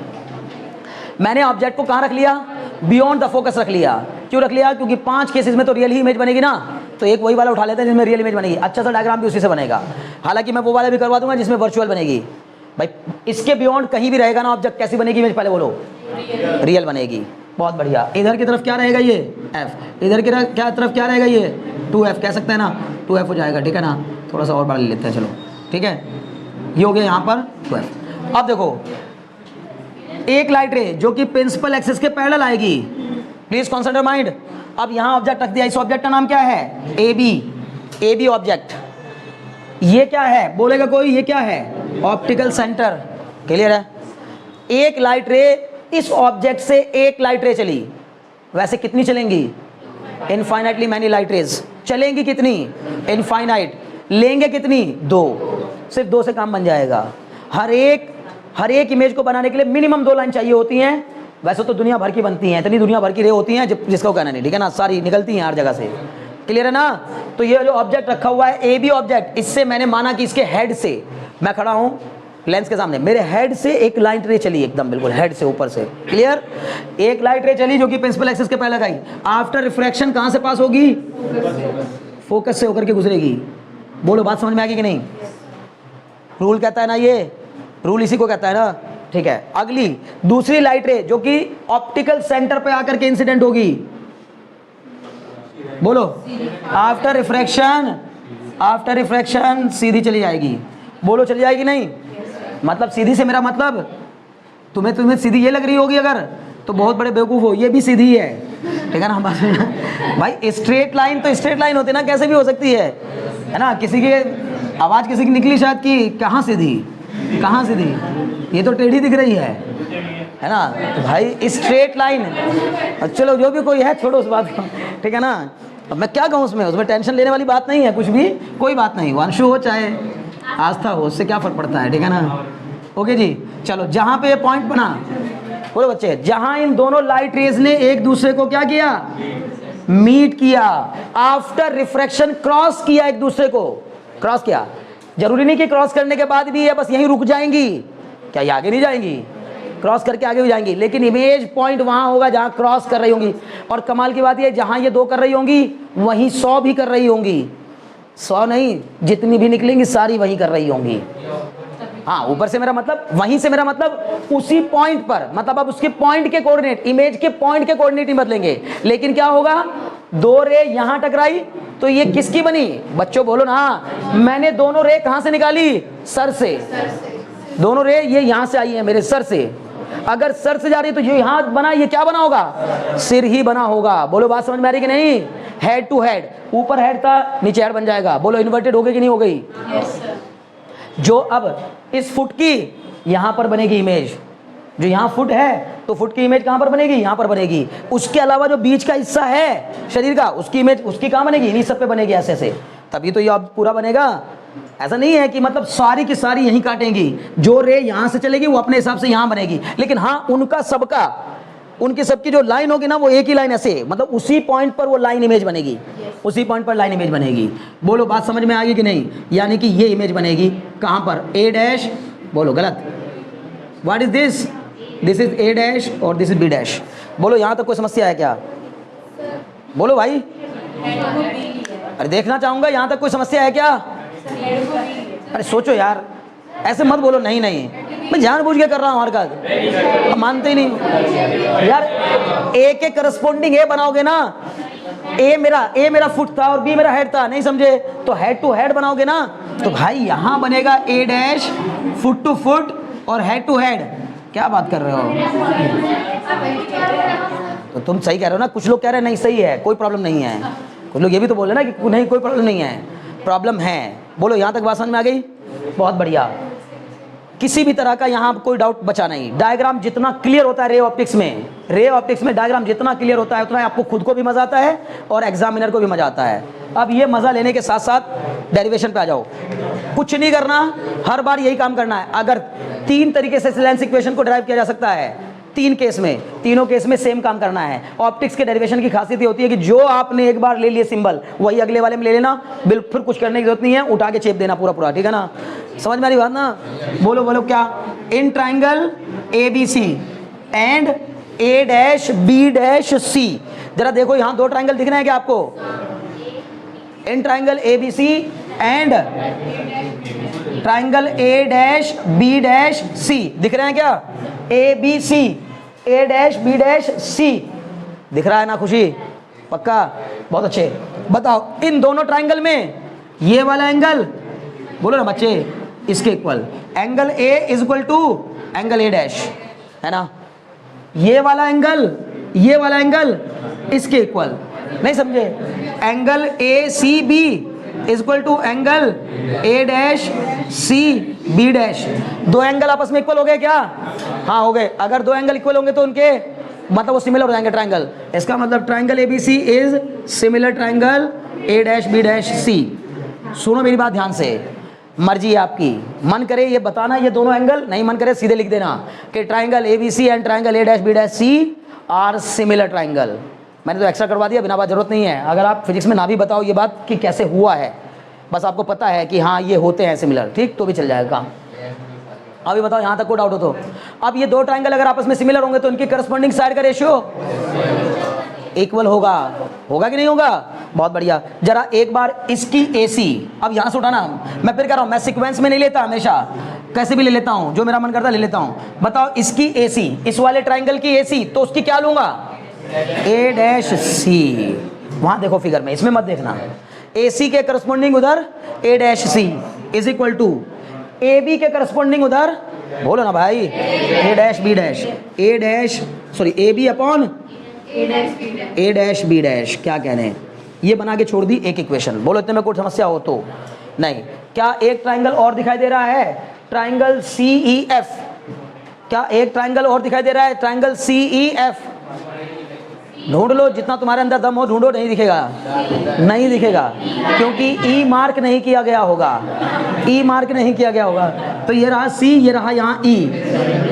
मैंने ऑब्जेक्ट को कहां रख लिया? बियॉन्ड द फोकस रख लिया। क्यों रख लिया? क्योंकि 5 केसेस में तो रियल ही इमेज बनेगी ना, तो एक वही वाला उठा लेते हैं जिसमें रियल इमेज बनेगी। अच्छा सा डायग्राम भी उसी से बनेगा, हालांकि मैं वो वाला भी करवा दूंगा जिसमें वर्चुअल बनेगी। भाई इसके बियॉन्ड कहीं भी रहेगा ना ऑब्जेक्ट, कैसी बनेगी इमेज? पहले बोलो, रियल बनेगी। बहुत बढ़िया। इधर की तरफ क्या रहेगा? ये f। इधर की तरफ क्या रहेगा? ये 2f कह सकते हैं ना, 2f हो जाएगा, ठीक है ना। थोड़ा सा और बढ़ा लेते हैं, चलो ठीक है। ये हो गया यहाँ पर 2f। अब देखो एक लाइट रे जो कि प्रिंसिपल एक्सिस के पैरेलल आएगी, प्लीज कॉन्सेंट्रेट माइंड। अब यहाँ ऑब्जेक्ट रख दिया, इस ऑब्जेक्ट का नाम क्या है? A B object. ये क्या है बोलेगा कोई? ये क्या है? Optical centre. क्लियर है? एक लाइट रे इस ऑब्जेक्ट से एक लाइट रे चली, वैसे कितनी चलेंगी? इनफाइनाइटली मैनी लाइट रेज चलेंगी। कितनी? इनफाइनाइट। लेंगे कितनी? 2। सिर्फ 2 से काम बन जाएगा। हर एक इमेज को बनाने के लिए मिनिमम 2 लाइन चाहिए होती हैं। वैसे तो दुनिया भर की बनती हैं, इतनी दुनिया भर की रे होती हैं जिसका कहना नहीं, ठीक है ना, सारी निकलती हैं हर जगह से। क्लियर है ना? तो ये जो ऑब्जेक्ट रखा हुआ है ए बी ऑब्जेक्ट, इससे मैंने माना कि इसके हेड से मैं खड़ा हूं लेंस के सामने, मेरे हेड से एक लाइट रे चली एकदम बिल्कुल हेड से ऊपर से। क्लियर? एक लाइट रे चली जो कि प्रिंसिपल एक्सिस के पहले लगाई। आफ्टर रिफ्रैक्शन कहां से पास होगी? फोकस से होकर के गुजरेगी। बोलो बात समझ में आ गई कि नहीं? रूल कहता है ना, ये रूल इसी को कहता है ना, ठीक है। अगली दूसरी लाइट रे जो कि ऑप्टिकल सेंटर पे आकर के इंसिडेंट होगी, बोलो आफ्टर रिफ्रैक्शन सीधी चली जाएगी। बोलो चली जाएगी नहीं? मतलब सीधी से मेरा मतलब तुम्हें सीधी ये लग रही होगी अगर, तो बहुत बड़े बेवकूफ हो, ये भी सीधी है, ठीक है ना। भाई स्ट्रेट लाइन तो स्ट्रेट लाइन होती है ना, कैसे भी हो सकती है ना। किसी की आवाज किसी की निकली शायद कि कहाँ सीधी, कहाँ सीधी, ये तो टेढ़ी दिख रही है ना। तो भाई स्ट्रेट लाइन, चलो जो भी कोई है छोड़ो उस बात को, ठीक है ना। अब मैं क्या कहूँ उसमें टेंशन लेने वाली बात नहीं है, कुछ भी कोई बात नहीं। वंशु हो चाहे आस्था हो, उससे क्या फर्क पड़ता है, ठीक है ना। ओके जी, चलो जहाँ पे ये पॉइंट बना, बोलो बच्चे, जहाँ इन दोनों लाइट रेज ने एक दूसरे को क्या किया? मीट किया। आफ्टर रिफ्रैक्शन क्रॉस किया, एक दूसरे को क्रॉस किया। जरूरी नहीं कि क्रॉस करने के बाद भी ये बस यहीं रुक जाएंगी, क्या ये आगे नहीं जाएंगी? क्रॉस करके आगे भी जाएंगी, लेकिन इमेज पॉइंट वहां होगा जहां क्रॉस कर रही होंगी। और कमाल की बात ये, जहां ये 2 कर रही होंगी वहीं 100 भी कर रही होंगी। 100 नहीं, जितनी भी निकलेंगी सारी वहीं कर रही होंगी। हाँ, ऊपर से मेरा मतलब, वहीं से मेरा मतलब उसी पॉइंट पर, मतलब अब उसके पॉइंट के कोऑर्डिनेट, इमेज के पॉइंट के कोऑर्डिनेट नहीं बदलेंगे। लेकिन क्या होगा, 2 रे यहां टकराई तो ये किसकी बनी? बच्चों बोलो ना, मैंने दोनों रे कहां से निकाली? सर से। दोनों रे ये यहां से आई है मेरे सर से। अगर सर से जा रही है तो ये यहां बना, ये क्या बना होगा? सिर ही बना होगा। बोलो बात समझ में आ रही कि नहीं? हेड टू हेड, ऊपर हेड था नीचे हेड बन जाएगा। बोलो इन्वर्टेड हो गई कि नहीं हो गई? जो अब इस फुट की यहां पर बनेगी इमेज, जो यहां फुट है तो फुट की इमेज कहां पर बनेगी? यहां पर बनेगी। उसके अलावा जो बीच का हिस्सा है शरीर का, उसकी इमेज उसकी कहां बनेगी? इन्हीं सब पे बनेगी, ऐसे ऐसे, तभी तो ये अब पूरा बनेगा। ऐसा नहीं है कि मतलब सारी की सारी यहीं काटेंगी। जो रे यहां से चलेगी वो अपने हिसाब से यहां बनेगी, लेकिन हाँ उनका सबका, उनकी सबकी जो लाइन होगी ना वो एक ही लाइन, ऐसे मतलब उसी पॉइंट पर वो लाइन इमेज बनेगी, उसी पॉइंट पर लाइन इमेज बनेगी। बोलो बात समझ में आ गई कि नहीं? यानी कि ये इमेज बनेगी कहां पर? ए डैश, बोलो गलत, what is this? This is a dash और दिस इज बी डैश। बोलो यहां तक कोई समस्या है क्या? बोलो भाई, अरे देखना चाहूंगा, यहां तक कोई समस्या है क्या? अरे सोचो यार, ऐसे मत बोलो नहीं नहीं, मैं जानबूझ के कर रहा हूँ हरकत, मानते ही नहीं यार। ए के करस्पॉन्डिंग ए बनाओगे ना, ए मेरा फुट था और बी मेरा हेड था, नहीं समझे? तो हेड टू हेड बनाओगे ना, तो भाई यहां बनेगा ए डैश फुट टू फुट और हेड टू हेड। क्या बात कर रहे हो? तो तुम सही कह रहे हो ना, कुछ लोग कह रहे हैं नहीं सही है, कोई प्रॉब्लम नहीं है। कुछ लोग ये भी तो बोल रहे ना कि नहीं कोई प्रॉब्लम नहीं है, प्रॉब्लम है। बोलो यहां तक बात समझ में आ गई? बहुत बढ़िया, किसी भी तरह का यहाँ कोई डाउट बचा नहीं। डायग्राम जितना क्लियर होता है रे ऑप्टिक्स में डायग्राम जितना क्लियर होता है उतना आपको खुद को भी मजा आता है और एग्जामिनर को भी मजा आता है। अब ये मजा लेने के साथ साथ डेरिवेशन पे आ जाओ। कुछ नहीं करना, हर बार यही काम करना है। अगर 3 तरीके से लेंस इक्वेशन को ड्राइव किया जा सकता है, 3 केस में, तीनों केस में सेम काम करना है। ऑप्टिक्स के डेरिवेशन की खासियत ये होती है कि जो आपने एक बार ले लिए सिंबल, वही अगले वाले में ले लेना, बिल्कुल फिर कुछ करने की जरूरत नहीं है, उठा के चेप देना पूरा पूरा, ठीक है ना? समझ में आ रही बात ना? बोलो बोलो क्या? In triangle A B C and A dash B dash C, जरा देखो यहां 2 ट्राइंगल दिख रहे हैं क्या आपको? In triangle A B C and triangle A dash B dash C दिख रहे हैं क्या? A B C, A dash B dash C दिख रहा है ना? खुशी पक्का? बहुत अच्छे। बताओ इन दोनों ट्राइंगल में ये वाला एंगल, बोलो ना बच्चे, इसके equal angle A is equal to angle A dash, है ना? ये वाला एंगल इसके इक्वल, नहीं समझे? Angle A C B is equal to angle A dash C B dash, दो एंगल आपस में इक्वल हो गए क्या? हाँ हो गए। अगर दो एंगल इक्वल होंगे तो उनके मतलब वो सिमिलर हो जाएंगे ट्राइंगल। इसका मतलब triangle ABC is similar triangle A dash B dash C। सुनो मेरी बात ध्यान से, मर्जी है आपकी, मन करे ये बताना ये दोनों एंगल, नहीं मन करे सीधे लिख देना कि triangle ABC and triangle A dash B dash C are similar triangle. मैंने तो एक्स्ट्रा करवा दिया, बिना बात जरूरत नहीं है। अगर आप फिजिक्स में ना भी बताओ ये बात कि कैसे हुआ है, बस आपको पता है कि हाँ ये होते हैं सिमिलर, ठीक, तो भी चल जाएगा काम। अभी बताओ यहाँ तक कोई डाउट हो तो? अब ये दो ट्राइंगल अगर आपस में सिमिलर होंगे तो उनकी करस्पॉन्डिंग साइड का रेशियो इक्वल होगा, होगा कि नहीं होगा? बहुत बढ़िया। जरा एक बार इसकी AC, अब यहाँ से उठाना, मैं फिर कह रहा हूँ मैं सीक्वेंस में नहीं लेता, हमेशा कैसे भी ले लेता हूँ, जो मेरा मन करता ले लेता हूँ। बताओ इसकी AC, इस वाले ट्राइंगल की AC, तो उसकी क्या लूंगा? A dash C। वहाँ देखो फिगर में, इसमें मत देखना। AC के करस्पॉन्डिंग उधर A dash C is equal to AB के करस्पॉन्डिंग उधर, बोलो ना भाई, A dash B dash, A dash sorry AB upon A dash B dash. क्या कहने हैं, ये बना के छोड़ दी एक इक्वेशन। बोलो इतने में कोई समस्या हो तो? नहीं। क्या एक ट्राइंगल और दिखाई दे रहा है? Triangle CEF। क्या एक ट्राइंगल और दिखाई दे रहा है? Triangle CEF। ढूंढ लो, जितना तुम्हारे अंदर दम हो ढूंढो, नहीं दिखेगा, नहीं दिखेगा, क्योंकि E मार्क नहीं किया गया होगा, E मार्क नहीं किया गया होगा। तो ये रहा C, ये रहा यहाँ E,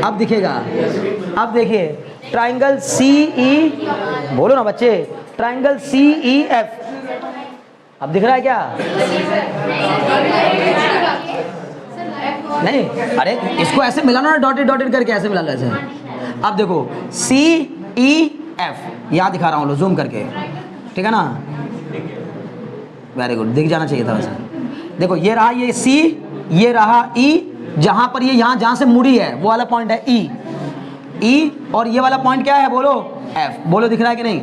अब दिखेगा। अब देखिए ट्राइंगल CE, बोलो ना बच्चे, ट्राइंगल CEF, अब दिख रहा है क्या? नहीं, अरे इसको ऐसे मिलाना ना, डॉटेड डॉटेड करके ऐसे मिला लो ऐसे। अब देखो CEF, यहाँ दिखा रहा हूँ, लो जूम करके, ठीक है ना? वेरी गुड, दिख जाना चाहिए था वैसे। देखो ये रहा ये C, ये रहा E, जहाँ पर ये यहाँ जहाँ से मुड़ी है वो वाला पॉइंट है E, और ये वाला पॉइंट क्या है बोलो? F। बोलो दिख रहा है कि नहीं?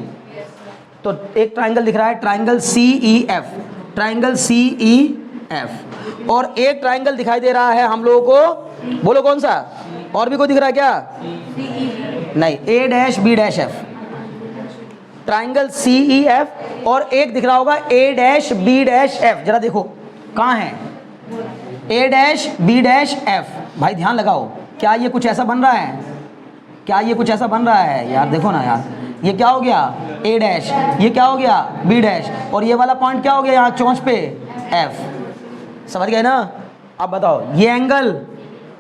तो एक ट्राइंगल दिख रहा है, ट्राइंगल CEF, ट्राइंगल CEF, और एक ट्राइंगल दिखाई दे रहा है हम लोगों को, बोलो कौन सा? और भी कोई दिख रहा है क्या? नहीं, A dash B dash F, triangle CEF, और एक दिख रहा होगा A dash B dash F। जरा देखो कहाँ है A dash B dash F। भाई ध्यान लगाओ, क्या ये कुछ ऐसा बन रहा है? क्या ये कुछ ऐसा बन रहा है यार? देखो ना यार, ये क्या हो गया? A डैश, ये क्या हो गया? B डैश, और ये वाला पॉइंट क्या हो गया यहाँ चोंच पे? F। समझ गए ना? अब बताओ, ये एंगल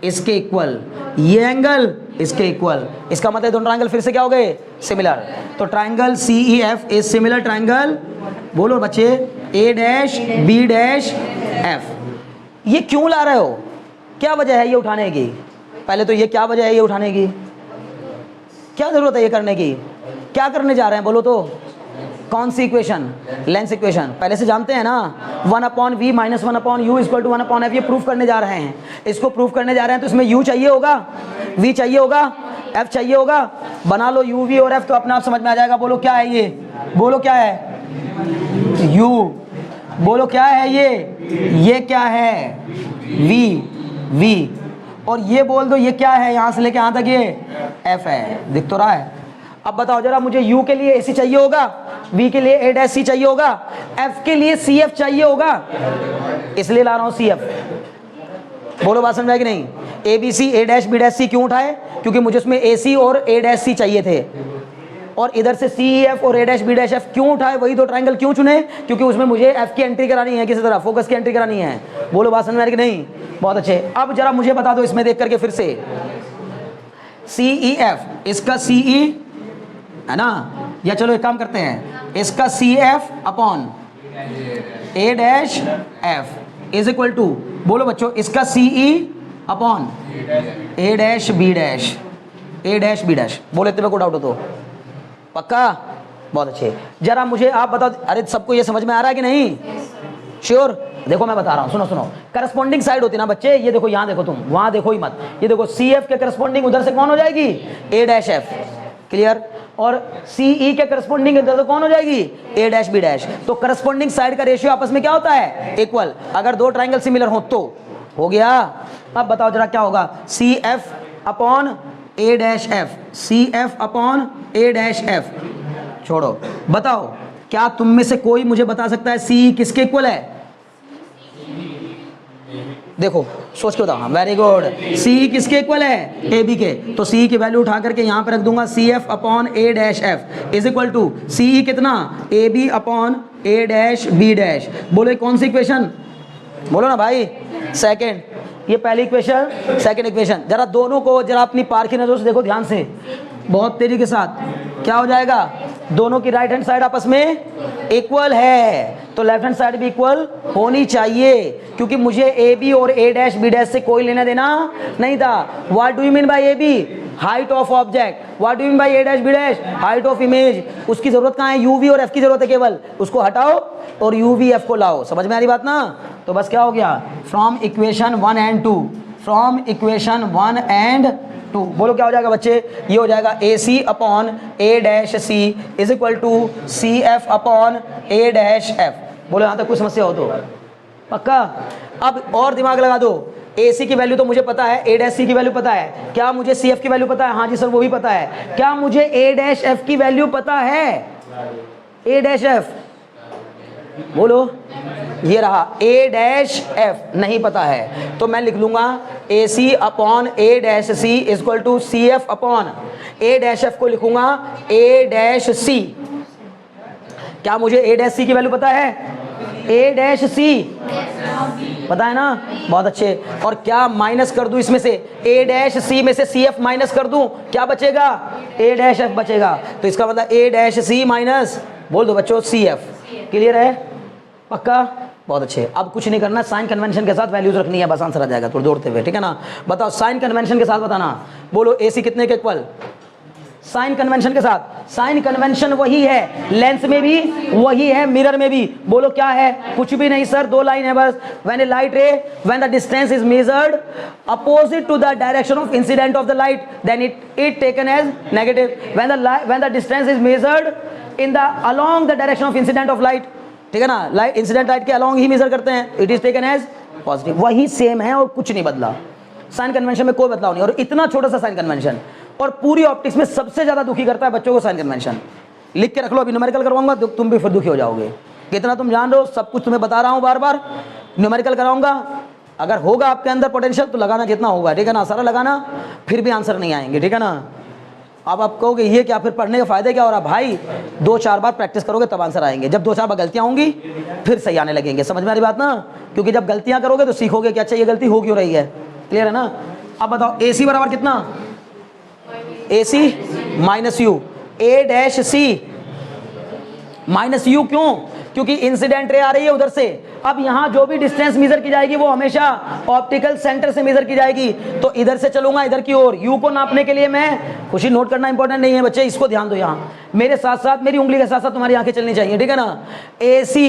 इसके इक्वल, ये एंगल इसके इक्वल, इसका मतलब दोनों ट्राइंगल फिर से क्या हो गए? सिमिलर। तो triangle CEF is similar triangle, बोलो बच्चे, A dash B dash F। ये क्यों ला रहे हो? क्या वजह है ये उठाने की? पहले तो ये क्या वजह है ये उठाने की? क्या जरूरत है ये करने की? क्या करने जा रहे हैं बोलो तो? कौन सी इक्वेशन? लेंस इक्वेशन, पहले से जानते हैं ना, 1/v minus 1/u equal to 1/f। ये प्रूफ करने जा रहे हैं, इसको प्रूफ करने जा रहे हैं, तो इसमें u चाहिए होगा, v चाहिए होगा, f चाहिए होगा। बना लो u, v और f, तो अपने आप समझ में आ जाएगा। बोलो क्या है ये? बोलो क्या है? u। बोलो क्या है ये क्या है? v। और ये बोल दो ये क्या है, यहाँ से लेके यहाँ तक ये f है, दिख तो रहा है। अब बताओ जरा, मुझे u के लिए AC चाहिए होगा, v के लिए A डैश C चाहिए होगा, f के लिए CF चाहिए होगा, इसलिए ला रहा हूँ CF। बोलो बात समझ में कि नहीं? ABC A dash B dash C क्यों उठाए? क्योंकि मुझे उसमें AC और A डैश C चाहिए थे, और इधर से CEF और A dash B dash F क्यों उठाए? वही दो ट्राइंगल क्यों चुने? क्योंकि उसमें मुझे F की एंट्री करानी है, किसी तरह फोकस की एंट्री करानी है। बोलो बात समझ में आ रही कि नहीं? बहुत अच्छे। अब जरा मुझे बता दो इसमें देख करके फिर से, CEF, इसका CE है ना, या चलो एक काम करते हैं, इसका CF upon A dash F is equal to, बोलो बच्चों, इसका CE upon A dash B dash, A dash B dash. बोलो इतने में कोई डाउट हो तो? पक्का? बहुत अच्छे। जरा मुझे आप बताओ, अरे सबको ये समझ में आ रहा है कि नहीं? श्योर? देखो मैं बता रहा हूँ, सुनो सुनो, करस्पॉन्डिंग साइड होती है ना बच्चे, ये देखो यहाँ देखो, तुम वहाँ देखो ही मत, ये देखो CF के करस्पॉन्डिंग उधर से कौन हो जाएगी? A dash F, clear? और CE के करस्पॉन्डिंग इधर से कौन हो जाएगी? A dash B dash. तो करस्पॉन्डिंग साइड का रेशियो आपस में क्या होता है? इक्वल। अगर दो ट्राइंगल सिमिलर हो तो हो गया। अब बताओ जरा क्या होगा? CF upon A dash F, CF upon A dash F। छोड़ो, बताओ क्या तुम में से कोई मुझे बता सकता है CE किसके इक्वल है? देखो सोच के बताओ। हाँ वेरी गुड। सी किसके इक्वल है? ए बी के। तो सी की वैल्यू उठा करके यहाँ पे रख दूंगा, C F upon A dash F is equal to C कितना? A B upon A dash B dash. बोलो कौन सी इक्वेशन? बोलो ना भाई। सेकेंड। ये पहली इक्वेशन, सेकेंड इक्वेशन। जरा दोनों को जरा अपनी पार की नजरों से देखो ध्यान से, बहुत तेजी के साथ। क्या हो जाएगा? दोनों की राइट हैंड साइड आपस में इक्वल है, तो लेफ्ट हैंड साइड भी इक्वल होनी चाहिए, क्योंकि मुझे ए बी और ए डैश बी डैश से कोई लेना देना नहीं था। What do you mean by A B? Height of object. What do you mean by A dash B dash? Height of image. उसकी जरूरत कहाँ है? यू वी और एफ की जरूरत है केवल। उसको हटाओ और यू वी एफ को लाओ। समझ में आ रही बात ना? तो बस क्या हो गया? From equation 1 and 2, from equation 1 and 2 बोलो क्या हो जाएगा बच्चे? ये हो जाएगा A C upon A dash C is equal to C F upon A dash F. बोलो यहाँ तक कोई समस्या हो तो? पक्का? अब और दिमाग लगा दो। ए सी की वैल्यू तो मुझे पता है, ए डैश सी की वैल्यू पता है। क्या मुझे सी एफ की वैल्यू पता है? हाँ जी सर वो भी पता है। क्या मुझे ए डैश एफ की वैल्यू पता है? ए डैश एफ बोलो। ये रहा ए डैश एफ नहीं पता है, तो मैं लिख लूंगा A C upon A dash C is equal to C F upon A dash F को लिखूंगा ए डैश सी। क्या मुझे ए डैश सी की वैल्यू पता है? ए डैश सी पता है ना? बहुत अच्छे। और क्या माइनस कर दूं इसमें से? ए डैश सी में से सी एफ माइनस कर दूं, क्या बचेगा? ए डैश एफ बचेगा। तो इसका मतलब ए डैश सी माइनस बोल दो बच्चों सी एफ। क्लियर है? पक्का? बहुत अच्छे। अब कुछ नहीं करना, साइन कन्वेंशन के साथ वैल्यूज रखनी है, बस आंसर आ जाएगा थोड़ी दौड़ते हुए, ठीक है ना? बताओ साइन कन्वेंशन के साथ बताना। बोलो ए सी कितने के इक्वल? साइन कन्वेंशन के साथ। साइन कन्वेंशन वही है, लेंस में भी वही है, मिरर में भी। बोलो क्या है? कुछ भी नहीं सर, दो लाइन है बस। When a light ray, when the distance is measured opposite to the direction of incident of the light, then it taken as negative. When the distance is measured in the along the direction of incident of light, ठीक है ना? लाइट इंसिडेंट लाइट के अलोंग ही मेजर करते हैं, it is taken as positive. वही सेम है और कुछ नहीं बदला। साइन कन्वेंशन में कोई बदलाव नहीं। और इतना छोटा सा साइन कन्वेंशन, और पूरी ऑप्टिक्स में सबसे ज्यादा दुखी करता है बच्चों को साइन कन्वेंशन। लिख के रख लो, अभी न्यूमेरिकल करवाऊंगा तो तुम भी फिर दुखी हो जाओगे। कितना तुम जान रहे हो, सब कुछ तुम्हें बता रहा हूं, बार बार न्यूमेरिकल कराऊंगा। अगर होगा आपके अंदर पोटेंशियल तो लगाना जितना होगा, ठीक है ना? सारा लगाना, फिर भी आंसर नहीं आएंगे, ठीक है ना? अब आप कहोगे ये क्या, फिर पढ़ने का फायदा क्या हो रहा? भाई 2-4 बार प्रैक्टिस करोगे तब आंसर आएंगे। जब 2-4 बार गलतियां होंगी फिर सही आने लगेंगे। समझ में आ रही बात ना? क्योंकि जब गलतियां करोगे तो सीखोगे कि अच्छा ये गलती हो क्यों रही है। क्लियर है ना? अब बताओ ए सी बराबर कितना? A C minus U. A dash C minus U क्यों? क्योंकि इंसिडेंट रे आ रही है उधर से। अब यहां जो भी डिस्टेंस मेजर की जाएगी वो हमेशा ऑप्टिकल सेंटर से मेजर की जाएगी, तो इधर से चलूंगा इधर की ओर। यू को नापने के लिए मैं, खुशी नोट करना इंपॉर्टेंट नहीं है बच्चे, इसको ध्यान दो। यहां मेरे साथ साथ, मेरी उंगली के साथ साथ तुम्हारी आंखें चलनी चाहिए, ठीक है ना? ए सी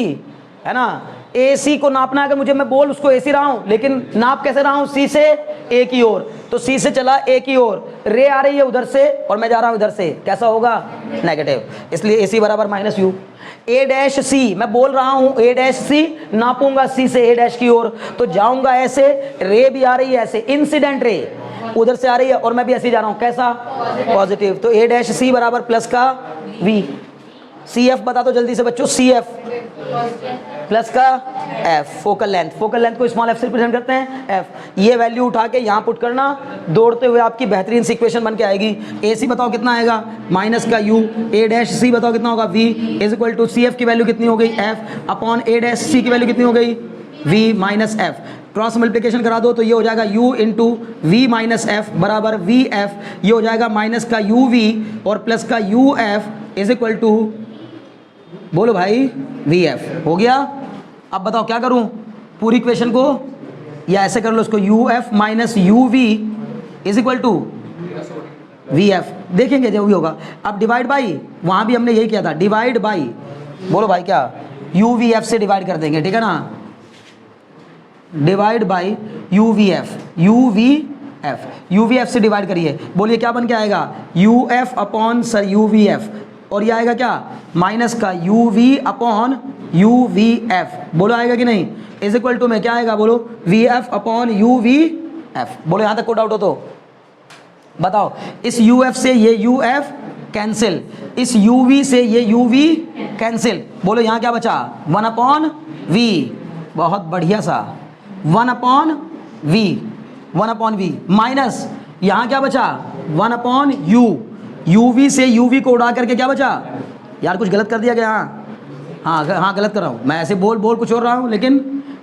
है ना? ए सी को नापना है। अगर मुझे, मैं बोल उसको ए सी रहा हूं, लेकिन नाप कैसे रहा हूं? सी से ए की ओर। तो सी से चला ए की ओर, रे आ रही है उधर से और मैं जा रहा हूं इधर से, कैसा होगा? नेगेटिव। इसलिए ए सी बराबर माइनस यू। ए डैश सी, मैं बोल रहा हूं ए डैश सी, नापूंगा सी से ए डैश की ओर, तो जाऊंगा ऐसे, रे भी आ रही है ऐसे, इंसिडेंट रे उधर से आ रही है और मैं भी ऐसे जा रहा हूं, कैसा? पॉजिटिव। तो ए डैश सी बराबर प्लस का वी। सी एफ बता दो जल्दी से बच्चों। सी एफ प्लस का F, focal length. Focal length को स्मॉल एफ से रिप्रेजेंट करते हैं, एफ। ये वैल्यू उठा के यहाँ पुट करना, दौड़ते हुए आपकी बेहतरीन सी इक्वेशन बन के आएगी। ए सी बताओ कितना आएगा? माइनस का यू। ए डैश सी बताओ कितना होगा? V is equal to C F की वैल्यू कितनी हो गई? F upon A dash C की वैल्यू कितनी हो गई? V minus F. Cross multiplication करा दो तो ये हो जाएगा u into V minus F बराबर वी एफ। ये हो जाएगा माइनस का यू वी और प्लस का U F is equal to, बोलो भाई, वी एफ। हो गया? अब बताओ क्या करूं? पूरी इक्वेशन को या ऐसे कर लो इसको, U F minus U V is equal to V F. देखेंगे जो भी होगा। अब डिवाइड बाई, वहां भी हमने यही किया था, डिवाइड बाई, बोलो भाई क्या? यू वी एफ से डिवाइड कर देंगे, ठीक है ना? Divide by u v f. U v f, u v f से डिवाइड करिए, बोलिए क्या बन के आएगा? U f upon sir u v f, और ये आएगा क्या? माइनस का you v upon u v f. बोलो आएगा कि नहीं? इज इक्वल टू में क्या आएगा? बोलो V F upon u v f. बोलो यहां तक कोई डाउट हो तो बताओ। इस यू एफ से ये यू एफ कैंसिल, इस यू वी से ये यू वी कैंसिल। बोलो यहां क्या बचा? 1 अपॉन वी। बहुत बढ़िया सा, 1 अपॉन वी माइनस यहाँ क्या बचा 1 अपॉन यू वी से यू वी को उड़ा करके क्या बचा, यार कुछ गलत कर दिया गया, हाँ गलत कर रहा हूँ मैं, ऐसे बोल कुछ और रहा हूँ लेकिन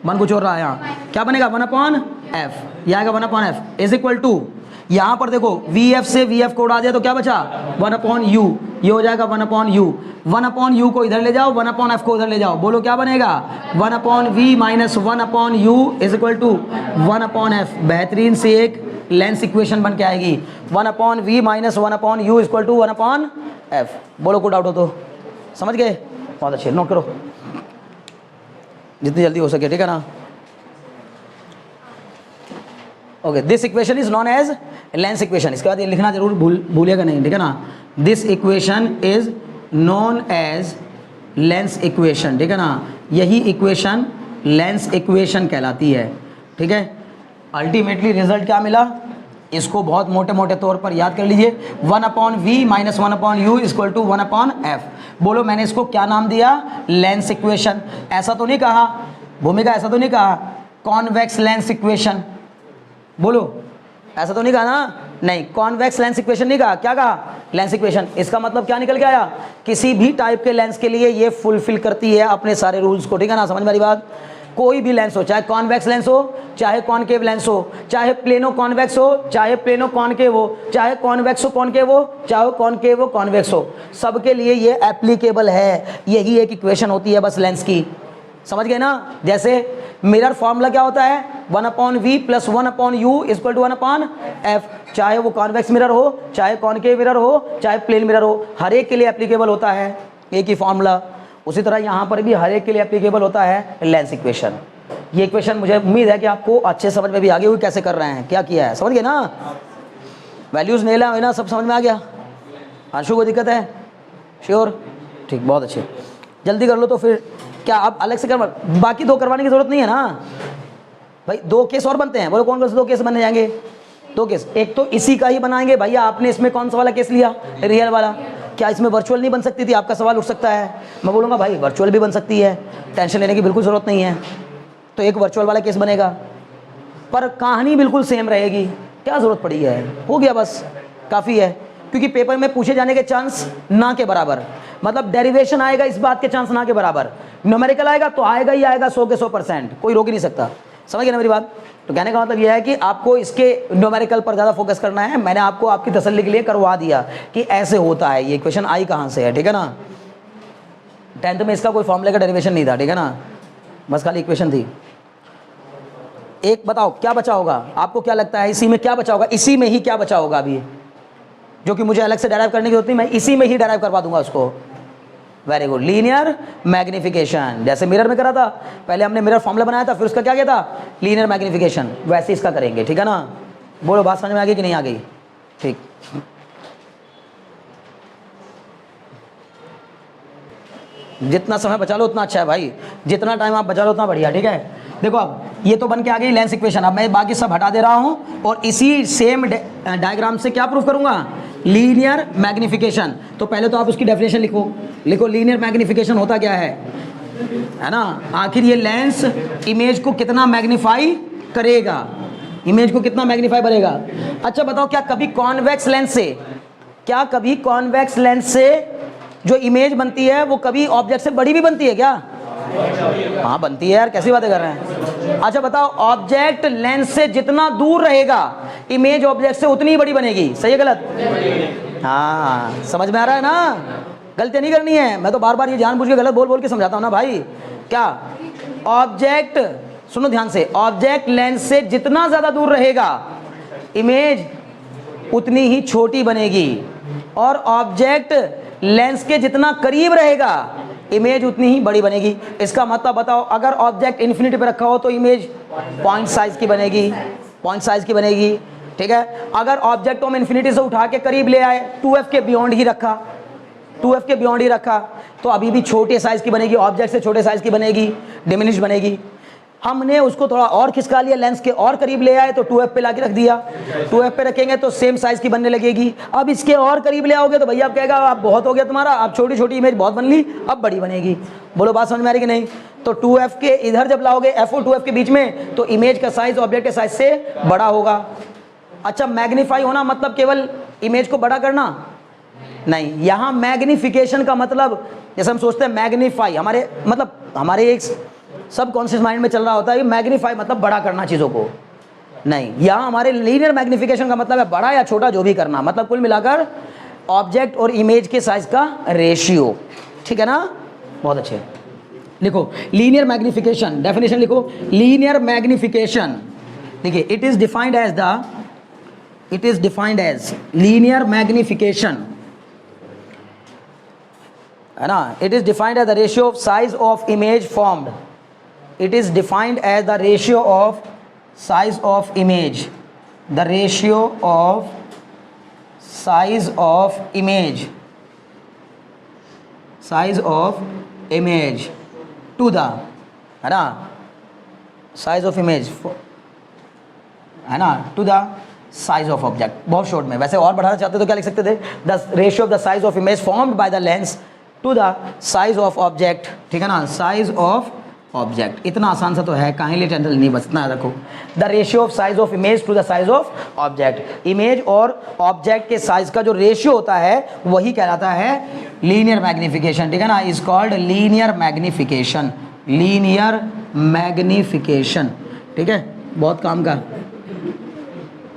बन कुछ और रहा है। यहाँ क्या बनेगा 1 अपॉन एफ, यह आएगा 1 upon f is equal to, यहाँ पर देखो वी एफ से वी एफ को उड़ा दिया तो क्या बचा 1 अपॉन यू, ये हो जाएगा 1 अपॉन यू, 1 अपॉन यू को इधर ले जाओ, 1 अपॉन एफ को उधर ले जाओ, बोलो क्या बनेगा 1 upon v minus 1 upon u is equal to 1 upon f. बेहतरीन से एक लेंस इक्वेशन बन के आएगी, 1 upon v minus 1 upon u is equal to 1 upon f. बोलो कोई डाउट हो तो, समझ गए, बहुत अच्छे, नोट करो जितनी जल्दी हो सके, ठीक है ना। Okay, this equation is known as lens equation, इसके बाद ये लिखना जरूर भूलिएगा नहीं, ठीक है ना। This equation is known as lens equation, ठीक है ना, यही इक्वेशन लेंस इक्वेशन कहलाती है, ठीक है। अल्टीमेटली रिजल्ट क्या मिला, इसको बहुत मोटे मोटे तौर पर याद कर लीजिए, 1 upon v minus 1 upon u equal to 1 upon f. बोलो मैंने इसको क्या नाम दिया, लेंस इक्वेशन। ऐसा तो नहीं कहा भूमिका, ऐसा तो नहीं कहा कॉन्वेक्स लेंस इक्वेशन, बोलो ऐसा तो नहीं कहा ना, नहीं कॉन्वेक्स लेंस इक्वेशन नहीं कहा, क्या कहा लेंस इक्वेशन। इसका मतलब क्या निकल के आया, किसी भी टाइप के लेंस के लिए ये फुलफिल करती है अपने सारे रूल्स को, ठीक है ना, समझ में आ रही बात। कोई भी लेंस हो, चाहे कॉन्वेक्स लेंस हो, चाहे कॉनकेव लेंस हो, चाहे प्लेनो कॉन्वेक्स हो, चाहे प्लेनो कॉनकेव हो, चाहे कॉन्वेक्स हो कॉनकेव हो, चाहे कॉनकेव हो कॉन्वेक्स हो, सबके लिए ये एप्लीकेबल है। यही एक इक्वेशन होती है बस लेंस की, समझ गए ना। जैसे मिरर फॉर्मूला क्या होता है, 1 upon v plus 1 upon u equal to 1 upon f. चाहे वो कॉन्वेक्स मिरर हो, चाहे कॉनकेव मिरर हो, चाहे प्लेन मिरर हो, हर एक के लिए एप्लीकेबल होता है एक ही फॉर्मूला। उसी तरह यहाँ पर भी हर एक के लिए एप्लीकेबल होता है लेंस इक्वेशन। ये इक्वेशन मुझे उम्मीद है कि आपको अच्छे समझ में भी आ गई हुई, कैसे कर रहे हैं, क्या किया है, समझ गए ना। वैल्यूज नेला है ना, सब समझ में आ गया। अंशु को दिक्कत है, श्योर, ठीक, बहुत अच्छे, जल्दी कर लो। तो फिर क्या आप अलग से बाकी 2 करवाने की जरूरत नहीं है ना भाई, 2 केस और बनते हैं, बोलो कौन कौन से 2 केस बनने जाएंगे, 2 केस। एक तो इसी का ही बनाएंगे, भैया आपने इसमें कौन सा वाला केस लिया, रियल वाला, क्या इसमें वर्चुअल नहीं बन सकती थी, आपका सवाल उठ सकता है। मैं बोलूँगा भाई वर्चुअल भी बन सकती है, टेंशन लेने की बिल्कुल ज़रूरत नहीं है। तो एक वर्चुअल वाला केस बनेगा, पर कहानी बिल्कुल सेम रहेगी, क्या ज़रूरत पड़ी है, हो गया बस, काफ़ी है। क्योंकि पेपर में पूछे जाने के चांस ना के बराबर, मतलब डेरिवेशन आएगा इस बात के चांस ना के बराबर, न्यूमेरिकल आएगा तो आएगा ही आएगा 100 के 100%, कोई रोक ही नहीं सकता, समझ गए ना मेरी बात। तो कहने का मतलब यह है कि आपको इसके न्यूमेरिकल पर ज़्यादा फोकस करना है। मैंने आपको आपकी तसल्ली के लिए करवा दिया कि ऐसे होता है, ये इक्वेशन आई कहाँ से है, ठीक है ना। 10th में इसका कोई फॉर्मूले का डेरिवेशन नहीं था, ठीक है ना, बस खाली इक्वेशन थी। एक बताओ क्या बचा होगा, आपको क्या लगता है इसी में क्या बचा होगा, इसी में ही क्या बचा होगा अभी, जो कि मुझे अलग से डेराइव करने की जरूरत नहीं, मैं इसी में ही डेराइव करवा दूंगा उसको। वेरी गुड, लीनियर मैग्निफिकेशन, जैसे मिरर में करा था, पहले हमने मिरर फॉर्मूला बनाया था, फिर उसका क्या किया था, लीनियर मैग्निफिकेशन, वैसे इसका करेंगे, ठीक है ना। बोलो बात समझ में आ गई कि नहीं आ गई, ठीक। जितना समय बचा लो उतना अच्छा है भाई, जितना टाइम आप बचा लो उतना बढ़िया, ठीक है। देखो अब ये तो बन के आ गई लेंस इक्वेशन, अब मैं बाकी सब हटा दे रहा हूँ और इसी सेम डायग्राम से क्या प्रूफ करूँगा, लीनियर मैग्निफिकेशन। तो पहले तो आप उसकी डेफिनेशन लिखो लीनियर मैग्निफिकेशन होता क्या है ना। आखिर ये लेंस इमेज को कितना मैग्नीफाई करेगा, इमेज को कितना मैग्नीफाई करेगा। अच्छा बताओ, क्या कभी कॉन्वेक्स लेंस से जो इमेज बनती है वो कभी ऑब्जेक्ट से बड़ी भी बनती है क्या? हाँ बनती है यार, कैसी बातें कर रहे हैं। अच्छा बताओ, ऑब्जेक्ट लेंस से जितना दूर रहेगा इमेज ऑब्जेक्ट से उतनी ही बड़ी बनेगी, सही है गलत? हाँ समझ में आ रहा है ना, गलतियां नहीं करनी है। मैं तो बार बार ये जानबूझ के गलत बोल के समझाता हूँ ना भाई। क्या ऑब्जेक्ट, सुनो ध्यान से, ऑब्जेक्ट लेंस से जितना ज्यादा दूर रहेगा इमेज उतनी ही छोटी बनेगी, और ऑब्जेक्ट लेंस के जितना करीब रहेगा इमेज उतनी ही बड़ी बनेगी। इसका मतलब बताओ, अगर ऑब्जेक्ट इन्फिनिटी पे रखा हो तो इमेज पॉइंट साइज की बनेगी, ठीक है। अगर ऑब्जेक्ट को हम इन्फिनिटी से उठा के करीब ले आए, 2f के बियॉन्ड ही रखा, तो अभी भी छोटे साइज की बनेगी, ऑब्जेक्ट से छोटे साइज की बनेगी, डिमिनिश बनेगी। हमने उसको थोड़ा और खिसका लिया, लेंस के और करीब ले आए तो 2f पे लाके रख दिया। 2f पे रखेंगे तो सेम साइज की बनने लगेगी। अब इसके और करीब ले आओगे तो भैया आप कहेगा आप बहुत हो गया तुम्हारा, अब छोटी छोटी इमेज बहुत बन ली, अब बड़ी बनेगी। बोलो बात समझ में आ रही कि नहीं? तो 2f के इधर जब लाओगे f और 2f के बीच में, तो इमेज का साइज ऑब्जेक्ट के साइज से बड़ा होगा। अच्छा, मैग्नीफाई होना मतलब केवल इमेज को बड़ा करना नहीं, यहाँ मैग्निफिकेशन का मतलब जैसे हम सोचते हैं मैग्नीफाई, हमारे एक सब कॉन्शियस माइंड में चल रहा होता है मैग्नीफाई मतलब बड़ा करना चीज़ों को, नहीं, यहाँ हमारे लीनियर मैग्निफिकेशन का मतलब है बड़ा या छोटा जो भी करना, मतलब कुल मिलाकर ऑब्जेक्ट और इमेज के साइज का रेशियो। ठीक है ना? बहुत अच्छे। लिखो लीनियर मैग्निफिकेशन, डेफिनेशन लिखो। लीनियर मैग्निफिकेशन देखिए, it is defined as linear magnification, है ना? It is defined as the ratio of size of image formed. It is defined as the ratio of size of image, the ratio of size of image to the, है ना, size of image, है ना, to the size of object। बहुत शॉर्ट में, वैसे और बढ़ाना चाहते तो क्या लिख सकते थे? the ratio of the size of image formed by the lens to the size of object। ठीक है ना, size of ऑब्जेक्ट। इतना आसान सा तो है, काहे लिए टेंशन नहीं, बस इतना रखो। The ratio of size of image to the size of object, image और ऑब्जेक्ट के साइज का जो रेशियो होता है वही कहलाता है लीनियर मैग्निफिकेशन। ठीक है ना, is called linear magnification, linear magnification. ठीक है, बहुत काम का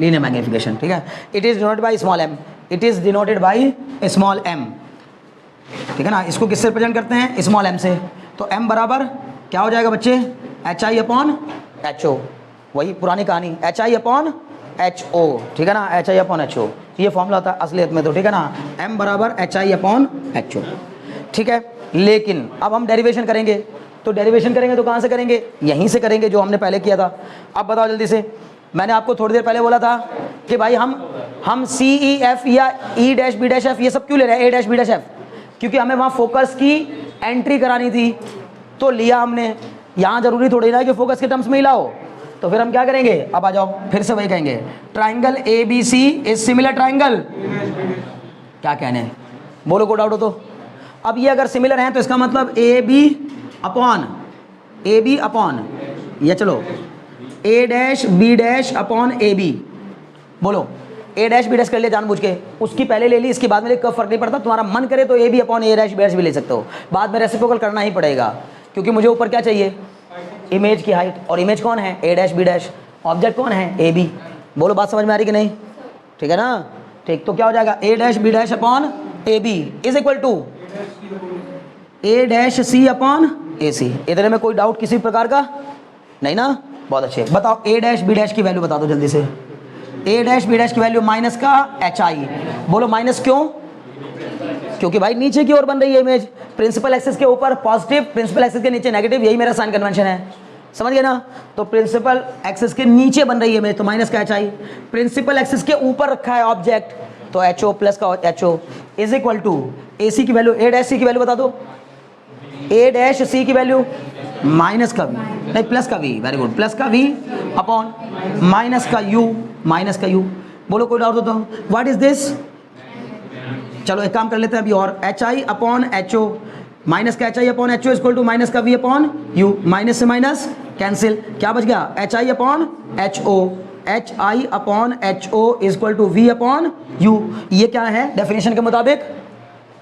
लीनियर मैग्निफिकेशन। ठीक है, it is denoted by small m, it is denoted by small m. ठीक है ना, इसको किससे रिप्रेजेंट करते हैं? स्मॉल एम से। तो एम बराबर क्या हो जाएगा बच्चे? HI अपॉन HO, वही पुरानी कहानी, HI अपॉन HO। ठीक है ना, HI अपॉन HO ये फॉर्मूला था असलियत में तो। ठीक है ना, M बराबर HI अपॉन HO। ठीक है, लेकिन अब हम डेरिवेशन करेंगे, तो डेरिवेशन करेंगे तो कहाँ से करेंगे? यहीं से करेंगे जो हमने पहले किया था। अब बताओ जल्दी से, मैंने आपको थोड़ी देर पहले बोला था कि भाई हम CEF या E-B-F ये सब क्यों ले रहे हैं? A-B-F क्योंकि हमें वहाँ फोकस की एंट्री करानी थी तो लिया हमने। यहाँ जरूरी थोड़ी ना कि फोकस के टर्म्स में ही लाओ, तो फिर हम क्या करेंगे? अब आ जाओ, फिर से वही कहेंगे, triangle ABC is similar triangle. क्या कहने, बोलो को डाउट हो तो। अब ये अगर सिमिलर हैं तो इसका मतलब AB अपॉन या चलो A' अपॉन AB। बोलो A' कर लिया जानबूझ के, उसकी पहले ले ली, इसके बाद में कोई फर्क नहीं पड़ता। तुम्हारा मन करे तो AB अपॉन A' भी ले सकते हो, बाद में रेसिप्रोकल करना ही पड़ेगा, क्योंकि मुझे ऊपर क्या चाहिए? इमेज की हाइट, और इमेज कौन है? A', ऑब्जेक्ट कौन है? AB। बोलो बात समझ में आ रही कि नहीं? ठीक है ना? ठीक, तो क्या हो जाएगा? A' upon AB is equal to A' upon AC। इतने में कोई डाउट किसी प्रकार का नहीं ना? बहुत अच्छे। बताओ A' की वैल्यू बता दो जल्दी से। A' की वैल्यू माइनस का HI। बोलो माइनस क्यों? क्योंकि भाई नीचे की ओर बन रही है इमेज, प्रिंसिपल एक्सिस के ऊपर पॉजिटिव, प्रिंसिपल एक्सिस के नीचे नेगेटिव, यही मेरा साइन कन्वेंशन है, समझ गए ना? तो प्रिंसिपल एक्सिस के नीचे बन रही है इमेज तो माइनस का HI, प्रिंसिपल एक्सिस के ऊपर रखा है ऑब्जेक्ट तो HO प्लस का HO is equal to AC की वैल्यू, A' की वैल्यू बता दो। A' की वैल्यू माइनस का V, नहीं प्लस का V, वेरी गुड, प्लस का V अपॉन माइनस का U। बोलो कोई डाउट हो तो? What is this? चलो एक काम कर लेते हैं अभी और, HI अपॉन HO, माइनस का HI upon HO equal to minus का V अपॉन U, माइनस से माइनस कैंसिल, क्या बच गया? HI upon HO, HI upon HO equal to V upon U। ये क्या है? डेफिनेशन के मुताबिक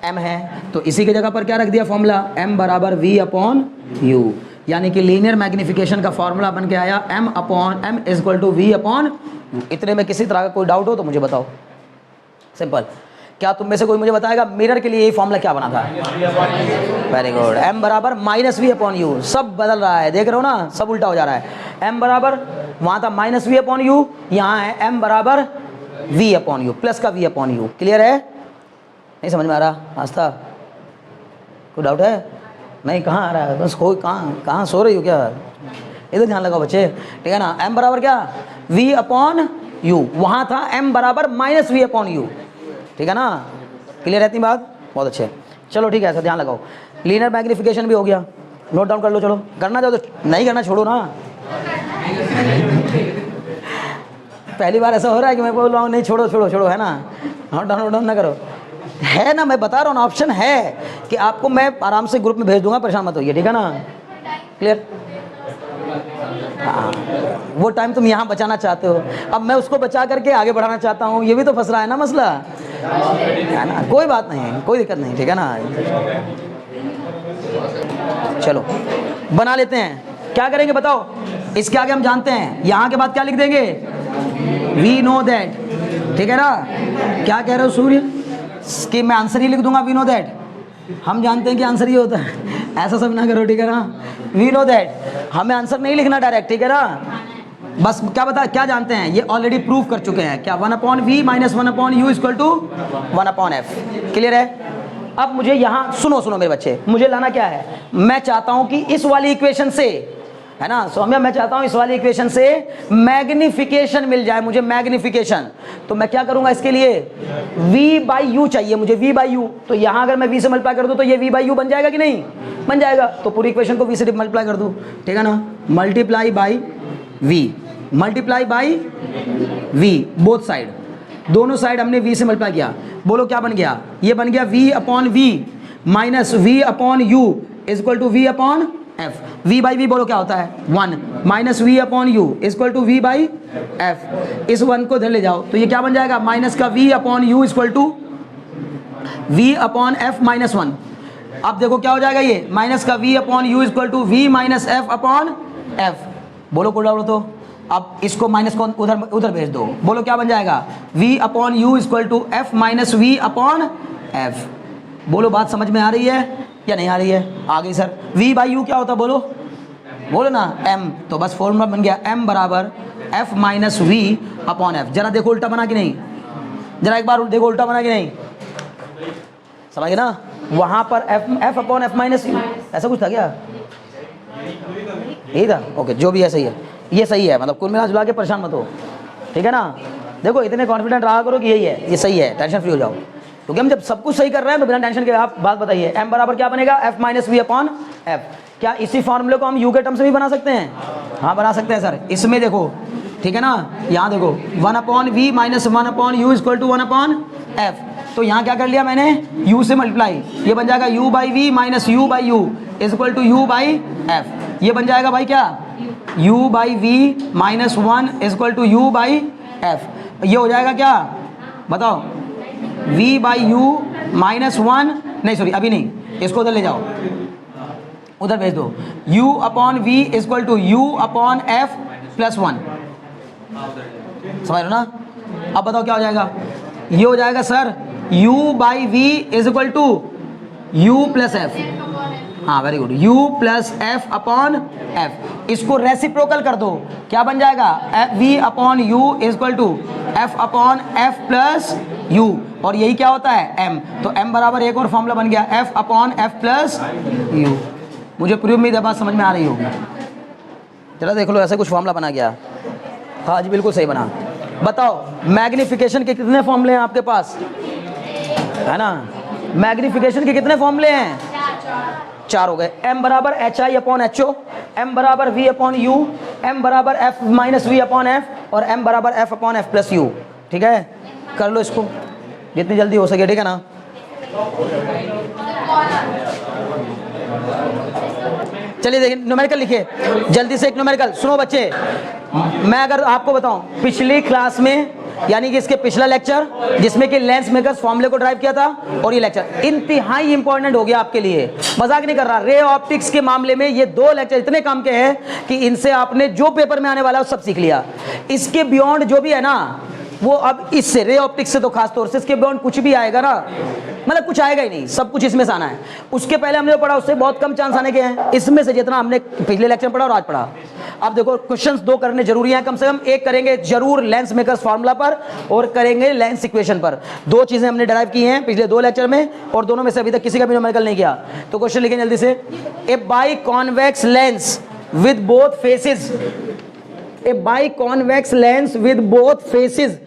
M है, तो इसी की जगह पर क्या रख दिया फॉर्मूला? M बराबर V अपॉन U, यानी कि लीनियर मैग्निफिकेशन का फॉर्मूला बन के आया M equal to V upon U। इतने में किसी तरह का कोई डाउट हो तो मुझे बताओ, सिंपल। क्या तुम में से कोई मुझे बताएगा मिरर के लिए यही फॉर्मूला क्या बना था? वेरी गुड, M बराबर माइनस V अपॉन U। सब बदल रहा है, देख रहे हो ना, सब उल्टा हो जा रहा है। M बराबर, वहाँ था माइनस V अपॉन U, यहाँ है M बराबर V अपॉन U, प्लस का V अपॉन U। क्लियर है? नहीं समझ में आ रहा? आस्था कोई डाउट है? नहीं, कहाँ आ रहा है? बस कोई कहाँ सो रही हो क्या? इधर ध्यान लगाओ बच्चे, ठीक है ना? M बराबर क्या? V अपॉन U, वहाँ था M बराबर माइनस V अपॉन U। ठीक है ना? क्लियर रहती बात? बहुत अच्छे, चलो ठीक है, ऐसा ध्यान लगाओ। लीनियर मैग्निफिकेशन भी हो गया, नोट डाउन कर लो। चलो करना चाहो तो, नहीं करना छोड़ो ना, पहली बार ऐसा हो रहा है कि मैं बोल रहा हूँ नहीं छोड़ो छोड़ो छोड़ो, है ना, नोट डाउन ना करो, है ना, मैं बता रहा हूँ ना, ऑप्शन है कि आपको मैं आराम से ग्रुप में भेज दूंगा, परेशान मत होइए, ठीक है ना, क्लियर। हाँ, वो टाइम तुम यहाँ बचाना चाहते हो, अब मैं उसको बचा करके आगे बढ़ाना चाहता हूँ, ये भी तो फंस रहा है ना मसला, है ना, कोई बात नहीं, कोई दिक्कत नहीं, ठीक है ना। चलो बना लेते हैं, क्या करेंगे बताओ, इसके आगे हम जानते हैं, यहाँ के बाद क्या लिख देंगे, वी नो दैट, ठीक है ना। क्या कह रहे हो सूर्य कि मैं आंसर ही लिख दूंगा, वी नो दैट, हम जानते हैं कि आंसर ये होता है, ऐसा सब ना करो, ठीक है ना, वी नो दैट, हमें आंसर नहीं लिखना डायरेक्ट, ठीक है ना, बस क्या जानते हैं, ये ऑलरेडी प्रूव कर चुके हैं, क्या 1/v minus 1/u equal to 1/f, clear है। अब मुझे यहाँ सुनो मेरे बच्चे, मुझे लाना क्या है, मैं चाहता हूँ कि इस वाली इक्वेशन से, है ना सौम्या, मैं चाहता हूँ इस वाली इक्वेशन से मैग्निफिकेशन मिल जाए, मुझे मैग्निफिकेशन, तो मैं क्या करूँगा इसके लिए, v/u चाहिए मुझे, v/u, तो यहाँ अगर मैं v से मल्टीप्लाई कर दूँ तो ये v/u बन जाएगा कि नहीं, बन जाएगा, तो पूरी इक्वेशन को v से मल्टीप्लाई कर दूँ, ठीक है ना, multiply by v, both side, दोनों साइड हमने v से मल्टीप्लाई किया, बोलो क्या बन गया, ये बन गया v/v minus v/u equal to v/f, v/v बोलो क्या होता है 1 minus v/u equal to v/f, इस 1 को इधर ले जाओ तो ये क्या बन जाएगा, माइनस का v/u equal to v/f minus 1, अब देखो क्या हो जाएगा, ये माइनस का v/u equal to v minus f/f, बोलो कोड डाउन, तो अब इसको माइनस को उधर भेज दो, बोलो क्या बन जाएगा, v/u equal to f minus v/f, बोलो बात समझ में आ रही है या नहीं आ रही है, आ गई सर। v/u क्या होता है बोलो ना, m, तो बस फॉर्मूला बन गया m बराबर f माइनस v/f, जरा देखो उल्टा बना कि नहीं, जरा एक बार देखो उल्टा बना कि नहीं, समझ गए ना, वहां पर f/f माइनस u, ऐसा कुछ था क्या, यही था, ओके, जो भी है सही है, ये सही है, मतलब कुल मिला जुला के परेशान मत हो, ठीक है ना, देखो इतने कॉन्फिडेंट रहा करो कि यही है, ये सही है, टेंशन फ्री हो जाओ, क्योंकि हम जब सब कुछ सही कर रहे हैं तो बिना टेंशन के आप बात बताइए, m बराबर क्या बनेगा, f माइनस v/f, क्या इसी फॉर्मूले को हम u के टर्म से भी बना सकते हैं, हाँ बना सकते हैं सर, इसमें देखो, ठीक है ना, यहाँ देखो 1/v minus 1/u equal to 1/f, तो यहाँ क्या कर लिया मैंने, u से मल्टीप्लाई, ये बन जाएगा u/v minus u/u equal to u/f, ये बन जाएगा भाई क्या, u/v minus 1 equal to u/f, ये हो जाएगा क्या बताओ, v/u माइनस 1, नहीं सॉरी अभी नहीं, इसको उधर ले जाओ, उधर भेज दो, u/v equal to u/f plus 1, समझ लो ना। अब बताओ क्या हो जाएगा, ये हो जाएगा sir u/v equal to u plus f, हाँ very good, u plus f/f, इसको रेसिप्रोकल कर दो, क्या बन जाएगा, v/u equal to f/f plus u, और यही क्या होता है m, तो m बराबर एक और फॉर्मूला बन गया f/f प्लस u, मुझे पूरी उम्मीद है बात समझ में आ रही होगी, चलो देख लो ऐसे कुछ फॉर्मूला बना गया, हाँ जी बिल्कुल सही बना। बताओ मैग्निफिकेशन के कितने फॉर्मूले हैं आपके पास, है ना, मैग्निफिकेशन के कितने फॉर्मूले हैं, 4 हो गए, m बराबर hi/ho, m बराबर v/u, m बराबर f माइनस v/f और m बराबर f/f प्लस u, ठीक है, कर लो इसको जितनी जल्दी हो सके, ठीक है ना। चलिए देखिए न्यूमेरिकल लिखिए जल्दी से, एक न्यूमेरिकल सुनो बच्चे, मैं अगर आपको बताऊं पिछली क्लास में, यानी कि इसके पिछला लेक्चर जिसमें कि लेंस मेकर्स फॉर्मूले को ड्राइव किया था, और ये लेक्चर इंतहाई इंपॉर्टेंट हो गया आपके लिए, मजाक नहीं कर रहा, रे ऑप्टिक्स के मामले में ये 2 लेक्चर इतने काम के हैं कि इनसे आपने जो पेपर में आने वाला है वो सब सीख लिया, इसके बियॉन्ड जो भी है ना वो अब इससे रे ऑप्टिक्स से तो खास तौर से इसके बियॉन्ड कुछ भी आएगा ना, मतलब कुछ आएगा ही नहीं, सब कुछ इसमें से आना है, उसके पहले हमने जो पढ़ा उससे बहुत कम चांस आने के हैं, इसमें से जितना हमने पिछले लेक्चर पढ़ा और आज पढ़ा। अब देखो क्वेश्चंस 2 करने जरूरी हैं, कम से कम एक करेंगे जरूर लेंस मेकर्स फार्मूला पर और करेंगे लेंस इक्वेशन पर, 2 चीजें हमने डिराइव की हैं पिछले 2 लेक्चर में, और दोनों में से अभी तक किसी का भी न्यूमेरिकल नहीं किया, तो क्वेश्चन लिखें जल्दी से, a biconvex lens with both faces, a biconvex lens with both faces,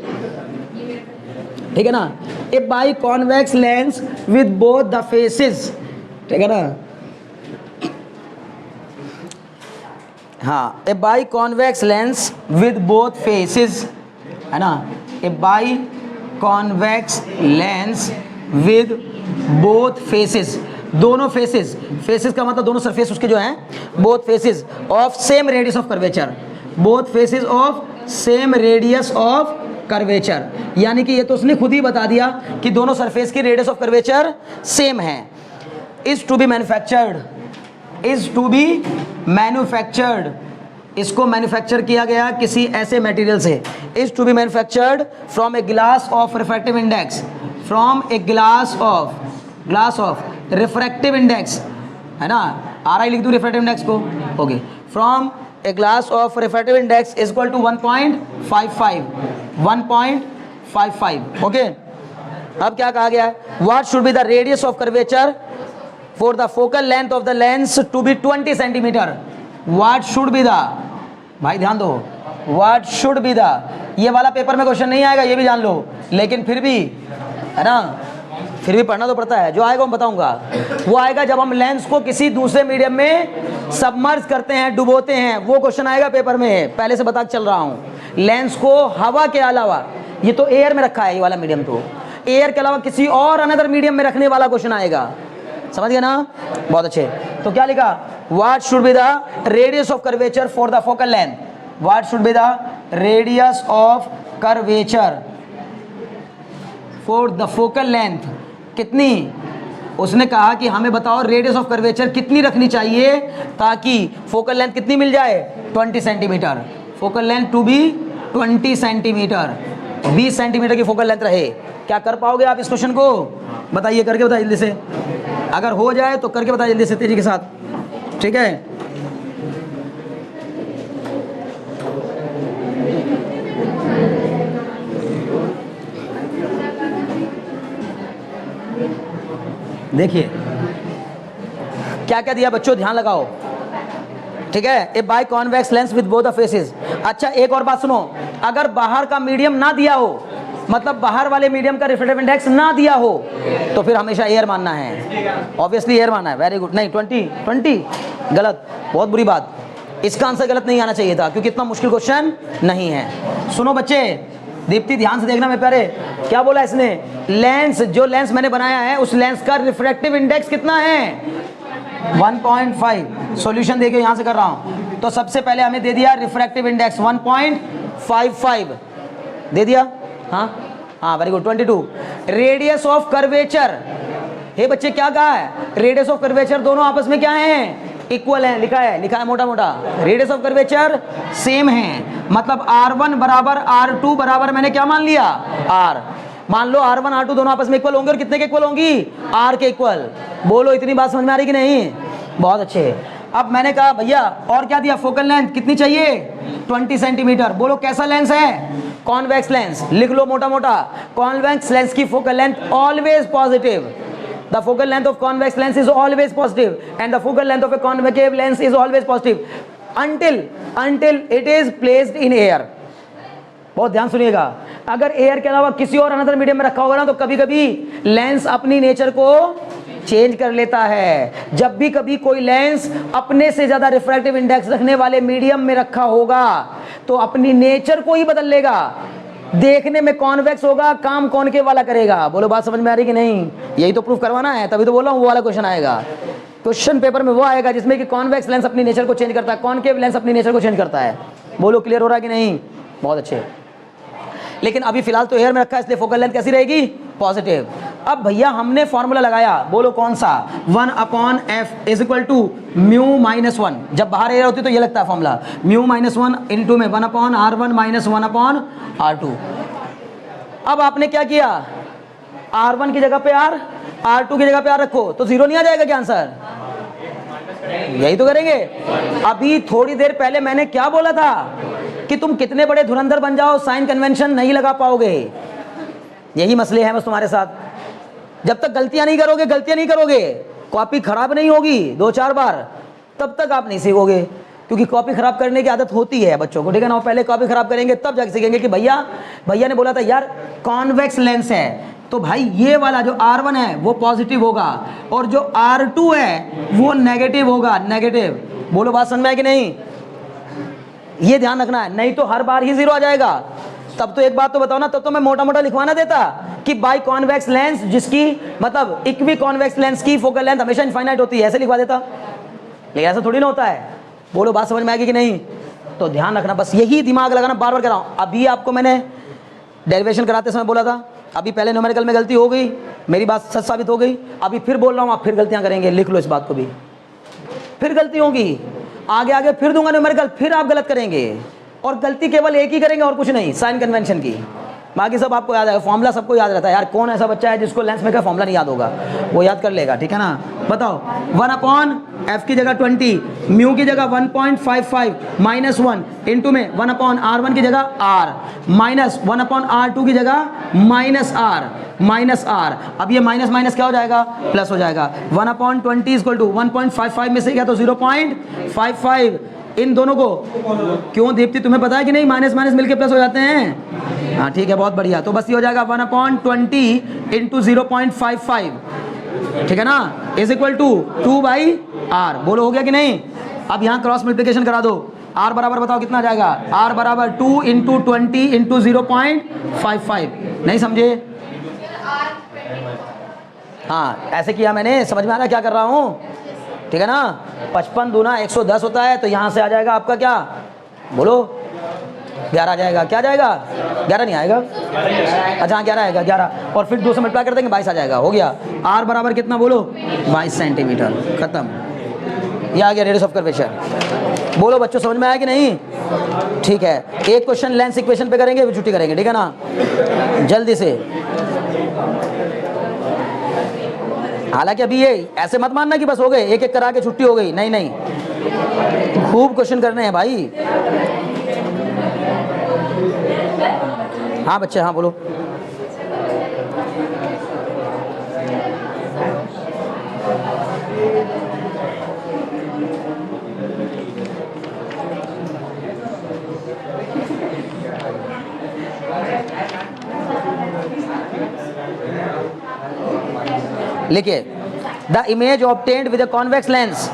ठीक है ना, a biconvex lens with both the faces, ठीक है ना। हाँ, a biconvex lens with both faces, है ना, a biconvex lens with both faces, दोनों फेसेस, फेसेस का मतलब दोनों सरफेस उसके जो हैं, both faces of same radius of curvature, both faces of same radius of curvature, यानी कि ये तो उसने खुद ही बता दिया कि दोनों सरफेस की रेडियस ऑफ कर्वेचर सेम है। Is to be manufactured, is to be manufactured, इसको मैन्युफैक्चर किया गया किसी ऐसे मटेरियल से, is to be manufactured from a glass of refractive index, from a glass of refractive index, है ना, आर आई लिख दूँ रिफ्रैक्टिव इंडेक्स को, okay, from a glass of refractive index is equal to 1.55, okay. अब क्या कहा गया है, what should be the radius of curvature for the focal length of the lens to be 20 centimetre, what should be the, भाई ध्यान दो, व्हाट शुड बी द, ये वाला पेपर में क्वेश्चन नहीं आएगा, ये भी जान लो, लेकिन फिर भी, है ना, फिर भी पढ़ना तो पड़ता है, जो आएगा मैं बताऊंगा, वो आएगा जब हम लेंस को किसी दूसरे मीडियम में सबमर्ज करते हैं, डुबोते हैं, वो क्वेश्चन आएगा पेपर में, पहले से बता चल रहा हूँ। लेंस को हवा के अलावा, ये तो एयर में रखा है ये वाला मीडियम, तो एयर के अलावा किसी और अनदर मीडियम में रखने वाला क्वेश्चन आएगा, समझ गए ना, बहुत अच्छे। तो क्या लिखा, what should be the radius of curvature for the focal length, what should be the radius of curvature for the focal length, कितनी, उसने कहा कि हमें बताओ रेडियस ऑफ कर्वेचर कितनी रखनी चाहिए ताकि फोकल लेंथ कितनी मिल जाए, 20 centimetre, focal length to be 20 centimetre, 20 centimetre की फोकल लेंथ रहे। क्या कर पाओगे आप इस क्वेश्चन को, बताइए, करके बताइए जल्दी से, अगर हो जाए तो करके बताइए जल्दी से, तेजी के साथ, ठीक है। देखिए क्या क्या दिया बच्चों, ध्यान लगाओ, ठीक है, a biconvex lens with both the faces. अच्छा एक और बात सुनो, अगर बाहर का मीडियम ना दिया हो, मतलब बाहर वाले मीडियम का रिफ्रैक्टिव इंडेक्स ना दिया हो, तो फिर हमेशा एयर मानना है, ऑब्वियसली एयर मानना है, वेरी गुड, नहीं 20 गलत, बहुत बुरी बात, इसका आंसर गलत नहीं आना चाहिए था क्योंकि इतना मुश्किल क्वेश्चन नहीं है। सुनो बच्चे, दीप्ति ध्यान से देखना, मैं प्यारे, क्या बोला इसने, लेंस, जो लेंस मैंने बनाया है उस लेंस का रिफ्रैक्टिव इंडेक्स कितना है, 1.5, सॉल्यूशन देखिए यहां से कर रहा हूं, तो सबसे पहले हमें दे दिया रिफ्रैक्टिव इंडेक्स 1.55 दे दिया, हाँ very good, 22, radius of curvature, हे बच्चे क्या कहा है, रेडियस ऑफ कर्वेचर दोनों आपस में क्या है, इक्वल है, लिखा है मोटा मोटा, रेडियस ऑफ कर्वेचर सेम है, मतलब R1 बराबर R2 बराबर, मैंने क्या मान लिया, R, मान लो R1 R2 दोनों आपस में इक्वल होंगे, और कितने के इक्वल होंगी, R के इक्वल। बोलो इतनी बात समझ में आ रही कि नहीं, बहुत अच्छे। अब मैंने कहा भैया और क्या दिया, फोकल लेंथ कितनी चाहिए, 20 सेंटीमीटर, बोलो कैसा लेंस है, कॉन्वेक्स लेंस, लिख लो मोटा मोटा, कॉन्वेक्स लेंस की focal length always positive, the focal length of convex lens is always positive and the focal length of a concave lens is always positive until it is placed in air। बहुत ध्यान सुनिएगा, अगर एयर के अलावा किसी और अनदर मीडियम में रखा होगा ना, तो कभी कभी लेंस अपनी नेचर को चेंज कर लेता है। जब भी कभी कोई लेंस अपने से ज्यादा रिफ्रैक्टिव इंडेक्स रखने वाले मीडियम में रखा होगा तो अपनी नेचर को ही बदल लेगा, देखने में कॉन्वेक्स होगा, काम कॉनकेव वाला करेगा। बोलो बात समझ में आ रही कि नहीं, यही तो प्रूफ करवाना है, तभी तो बोला हूँ वो वाला क्वेश्चन आएगा, क्वेश्चन पेपर में वो आएगा जिसमें कि कॉन्वेक्स लेंस अपनी नेचर को चेंज करता है, कॉनकेव लेंस अपनी नेचर को चेंज करता है। बोलो क्लियर हो रहा है कि नहीं, बहुत अच्छे। लेकिन अभी फिलहाल तो एयर में रखा है, इसलिए फोकल लेंथ कैसी रहेगी, पॉजिटिव। अब भैया हमने फॉर्मूला लगाया, बोलो कौन सा, 1/f is equal to mu -1, जब बाहर एयर होती तो ये लगता है फॉर्मूला, म्यू -1 इंटू में 1/r1 माइनस 1/r2। अब आपने क्या किया, r1 की जगह पे r, r2 की जगह पे r रखो, तो 0 नहीं आ जाएगा क्या आंसर, यही तो करेंगे। अभी थोड़ी देर पहले मैंने क्या बोला था कि तुम कितने बड़े धुरंधर बन जाओ, साइन कन्वेंशन नहीं लगा पाओगे, यही मसले हैं बस तुम्हारे साथ। जब तक गलतियां नहीं करोगे, कॉपी खराब नहीं होगी 2-4 बार, तब तक आप नहीं सीखोगे, क्योंकि कॉपी खराब करने की आदत होती है बच्चों को, ठीक है ना। पहले कॉपी खराब करेंगे तब जाके सीखेंगे कि भैया ने बोला था यार कॉन्वेक्स लेंस है, तो भाई ये वाला जो R1 है वो पॉजिटिव होगा और जो R2 है वो नेगेटिव होगा, नेगेटिव। बोलो बात समझ में आए कि नहीं, ये ध्यान रखना है, नहीं तो हर बार ही 0 आ जाएगा। तब तो एक बात तो बताओ ना, तब तो मैं मोटा मोटा लिखवाना देता कि बाई कॉन्वेक्स लेंस, जिसकी मतलब इक्वी कॉन्वेक्स लेंस की फोकल लेंथ हमेशा इनफाइनाइट होती है, ऐसे लिखवा देता। लेकिन ऐसा थोड़ी ना होता है। बोलो बात समझ में आएगी कि नहीं? तो ध्यान रखना, बस यही दिमाग लगाना, बार बार कर रहा हूँ। अभी आपको मैंने डेरिवेशन कराते समय बोला था, अभी पहले न्यूमेरिकल में गलती हो गई, मेरी बात सच साबित हो गई, अभी फिर बोल रहा हूँ, आप फिर गलतियाँ करेंगे, लिख लो इस बात को भी, फिर गलती होगी, आगे आगे फिर दूंगा न्यूमेरिकल, फिर आप गलत करेंगे, और गलती केवल एक ही करेंगे और कुछ नहीं, साइन कन्वेंशन की। बाकी सब आपको याद है, फॉर्मूला सबको याद रहता है यार। कौन ऐसा बच्चा है जिसको लेंस मेकर फॉर्मूला नहीं याद होगा? वो याद कर लेगा, ठीक है ना? बताओ, 1/f की जगह 20, म्यू की जगह 1.55 माइनस 1 इंटू में 1/r1 की जगह r माइनस 1/r2 की जगह माइनस r। अब ये माइनस माइनस क्या हो जाएगा? प्लस हो जाएगा। 1/20 इक्वल टू 1.55 में से गया तो 0.55। इन दोनों को क्यों दीप्ति, तुम्हें पता है कि नहीं? माइनस माइनस मिलके प्लस हो जाते हैं। हाँ ठीक है, बहुत बढ़िया। तो बस ये हो जाएगा 1/20 इंटू 0.55, ठीक है ना, इज इक्वल टू 2/r। बोलो हो गया कि नहीं? अब यहाँ क्रॉस मल्टीप्लिकेशन करा दो। r बराबर बताओ कितना जाएगा? r बराबर 2 इंटू 20 इंटू 0.55। नहीं समझे? हाँ ऐसे किया मैंने, समझ में आ रहा क्या कर रहा हूँ? ठीक है ना? 55 दूना 110 होता है, तो यहाँ से आ जाएगा आपका क्या? बोलो 11 आ जाएगा। क्या जाएगा? 11 नहीं आएगा? अच्छा 11 आएगा, 11, और फिर 2 से मल्टीप्लाई कर देंगे, 22 आ जाएगा। हो गया। r बराबर कितना बोलो? 22 सेंटीमीटर। खत्म। ये आ गया रेडियस ऑफ कर्वेचर। बोलो बच्चों समझ में आया कि नहीं? ठीक है, एक क्वेश्चन लेंस इक्वेशन पे करेंगे, फिर छुट्टी करेंगे, ठीक है ना? जल्दी से। हालांकि अभी ये ऐसे मत मानना कि बस हो गए, एक एक करा के छुट्टी हो गई, नहीं नहीं, खूब क्वेश्चन करने हैं भाई। हाँ बच्चे, हाँ बोलो। लिखिए, the image obtained with a convex lens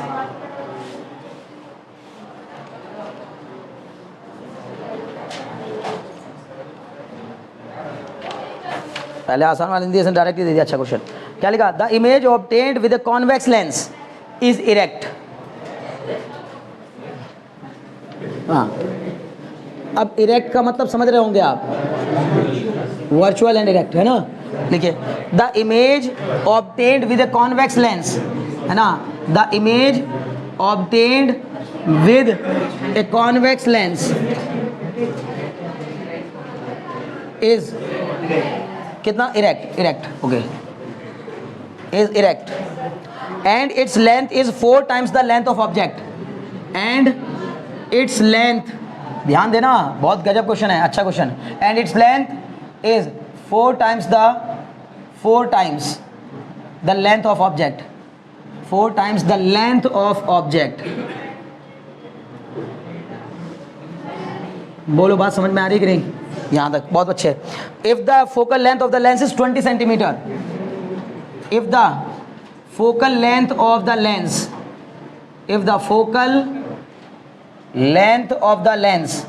पहले आसान वाला हिंदी डायरेक्ट दे दिया। अच्छा क्वेश्चन क्या लिखा? The image obtained with a convex lens is erect. हाँ, अब इरेक्ट का मतलब समझ रहे होंगे आप, वर्चुअल एंड इरेक्ट, है ना? लिखिए, the image obtained with a convex lens, है ना? The image obtained with a convex lens is कितना? Erect. Erect, okay, is erect and its length is 4 times the length of object and its length, ध्यान देना, बहुत गजब क्वेश्चन है, अच्छा question. And its length is 4 times the length of object, 4 times the length of object. बोलो बात समझ में आ रही कि नहीं? यहाँ तक बहुत अच्छे। If the focal length of the lens is 20 centimetre, if the focal length of the lens, if the focal length of the lens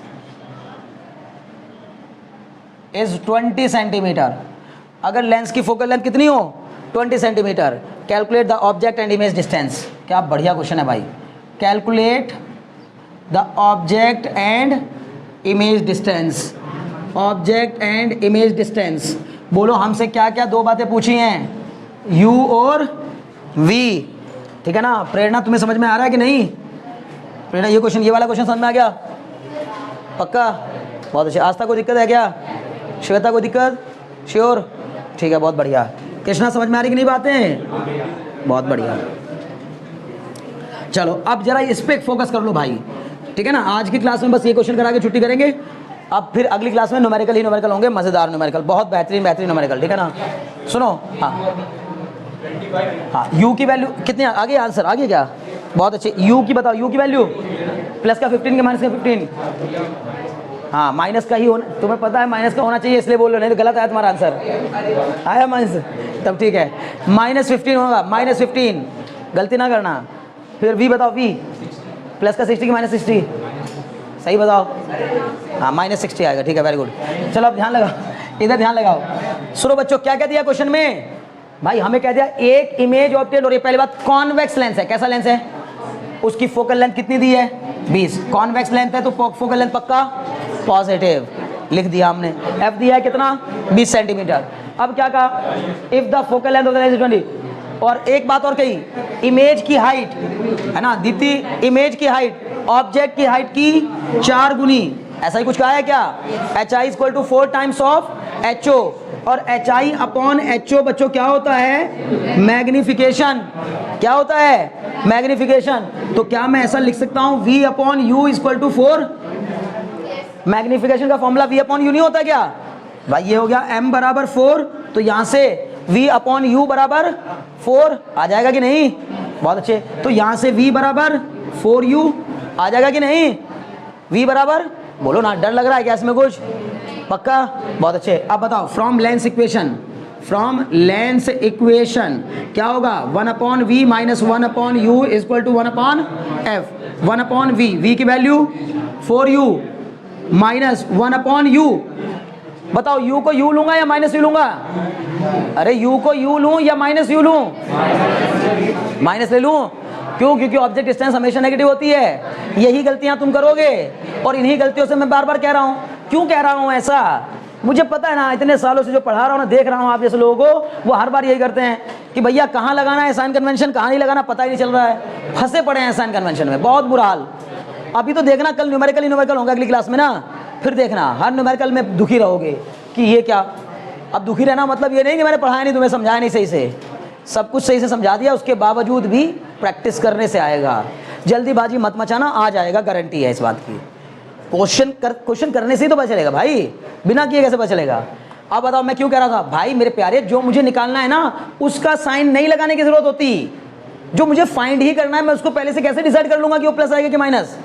is 20 centimetre, अगर लेंस की फोकल लेंथ कितनी हो? 20 centimetre, calculate the object and image distance. क्या बढ़िया क्वेश्चन है भाई। Calculate the object and image distance, object and image distance. बोलो हमसे क्या क्या 2 बातें पूछी हैं? u और v, ठीक है ना? प्रेरणा तुम्हें समझ में आ रहा है कि नहीं? प्रेरणा ये क्वेश्चन, ये वाला क्वेश्चन समझ में आ गया? पक्का? बहुत अच्छे। आस्था को दिक्कत है क्या? श्वेता को दिक्कत? श्योर? ठीक है, बहुत बढ़िया। कृष्णा समझ में आ रही कि नहीं बातें? बहुत बढ़िया। चलो अब जरा इस पे फोकस कर लो भाई, ठीक है ना? आज की क्लास में बस ये क्वेश्चन करा के छुट्टी करेंगे। अब फिर अगली क्लास में न्यूमेरिकल ही न्यूमेरिकल होंगे, मज़ेदार न्यूमेरिकल, बहुत बेहतरीन न्यूमेरिकल, ठीक है ना? सुनो, हाँ हाँ, u की वैल्यू कितनी आगे? आंसर आगे क्या? बहुत अच्छे। u की बताओ, u की वैल्यू प्लस का 15 के माइनस का 15, हाँ माइनस का ही होना, तुम्हें पता है माइनस का होना चाहिए इसलिए बोल रहे हो, नहीं तो गलत आया तुम्हारा आंसर। आया माइनस? तब ठीक है, -15 होगा, -15, गलती ना करना। फिर v बताओ, v प्लस का 60 की -60, सही बताओ। हाँ -60 आएगा, ठीक है, वेरी गुड। चलो अब ध्यान लगाओ, इधर ध्यान लगाओ। सुनो बच्चों, क्या कह दिया क्वेश्चन में भाई? हमें कह दिया एक इमेज ऑब्टेन हो रही है। पहली बात, कॉन्वेक्स लेंस है। कैसा लेंस है? उसकी फोकल लेंथ कितनी दी है? 20। कॉन्वेक्स लेंथ है तो फोकल लेंथ पक्का पॉजिटिव, लिख दिया हमने। एफ दिया है कितना? 20 सेंटीमीटर। अब क्या कहा? If the focal length of the lens is 20। और एक बात और कही, इमेज की हाइट है ना दीप्ति, इमेज की हाइट ऑब्जेक्ट की हाइट की 4 गुनी, ऐसा ही कुछ कहा है क्या? HI = 4 times of HO। और HI अपॉन HO बच्चों क्या होता है? मैग्निफिकेशन। क्या होता है? मैग्निफिकेशन। तो क्या मैं ऐसा लिख सकता हूं V अपॉन U = 4? मैग्निफिकेशन का फॉर्मूला V अपॉन U नहीं होता क्या भाई? ये हो गया M बराबर 4, तो यहां से V अपॉन U बराबर 4 आ जाएगा कि नहीं? बहुत अच्छे। तो यहां से V बराबर 4U आ जाएगा कि नहीं? V बराबर, बोलो ना, डर लग रहा है क्या इसमें कुछ? पक्का? बहुत अच्छे। अब बताओ, from lens equation, from lens equation क्या होगा? 1/v minus 1/u = 1/f। 1/v, v की वैल्यू 4u माइनस 1/u। बताओ u को u लूंगा या माइनस u लूंगा? अरे u को u लूं या माइनस u लूं? माइनस ले लूं। क्यों? क्योंकि ऑब्जेक्ट डिस्टेंस हमेशा नेगेटिव होती है। यही गलतियां तुम करोगे और इन्हीं गलतियों से मैं बार बार कह रहा हूं। क्यों कह रहा हूं ऐसा? मुझे पता है ना, इतने सालों से जो पढ़ा रहा हूं ना, देख रहा हूं आप जैसे लोगों को, वो हर बार यही करते हैं कि भैया कहाँ लगाना है साइन कन्वेंशन, कहाँ नहीं लगाना पता ही नहीं चल रहा है। फंसे पड़े हैं साइन कन्वेंशन में, बहुत बुरा हाल। अभी तो देखना, कल न्यूमेरिकल होगा अगली क्लास में ना, फिर देखना हर न्यूमेरिकल में दुखी रहोगे कि ये क्या। अब दुखी रहना मतलब ये नहीं कि मैंने पढ़ाया नहीं, तुम्हें समझाया नहीं सही से, सब कुछ सही से समझा दिया, उसके बावजूद भी प्रैक्टिस करने से आएगा। जल्दीबाजी मत मचाना, आ जाएगा, गारंटी है इस बात की। क्वेश्चन करने से ही तो पता चलेगा भाई, बिना किए कैसे पता चलेगा? अब बताओ मैं क्यों कह रहा था भाई मेरे प्यारे, जो मुझे निकालना है ना उसका साइन नहीं लगाने की जरूरत होती। जो मुझे फाइंड ही करना है, मैं उसको पहले से कैसे डिसाइड कर लूंगा कि वो प्लस आएगा कि माइनस?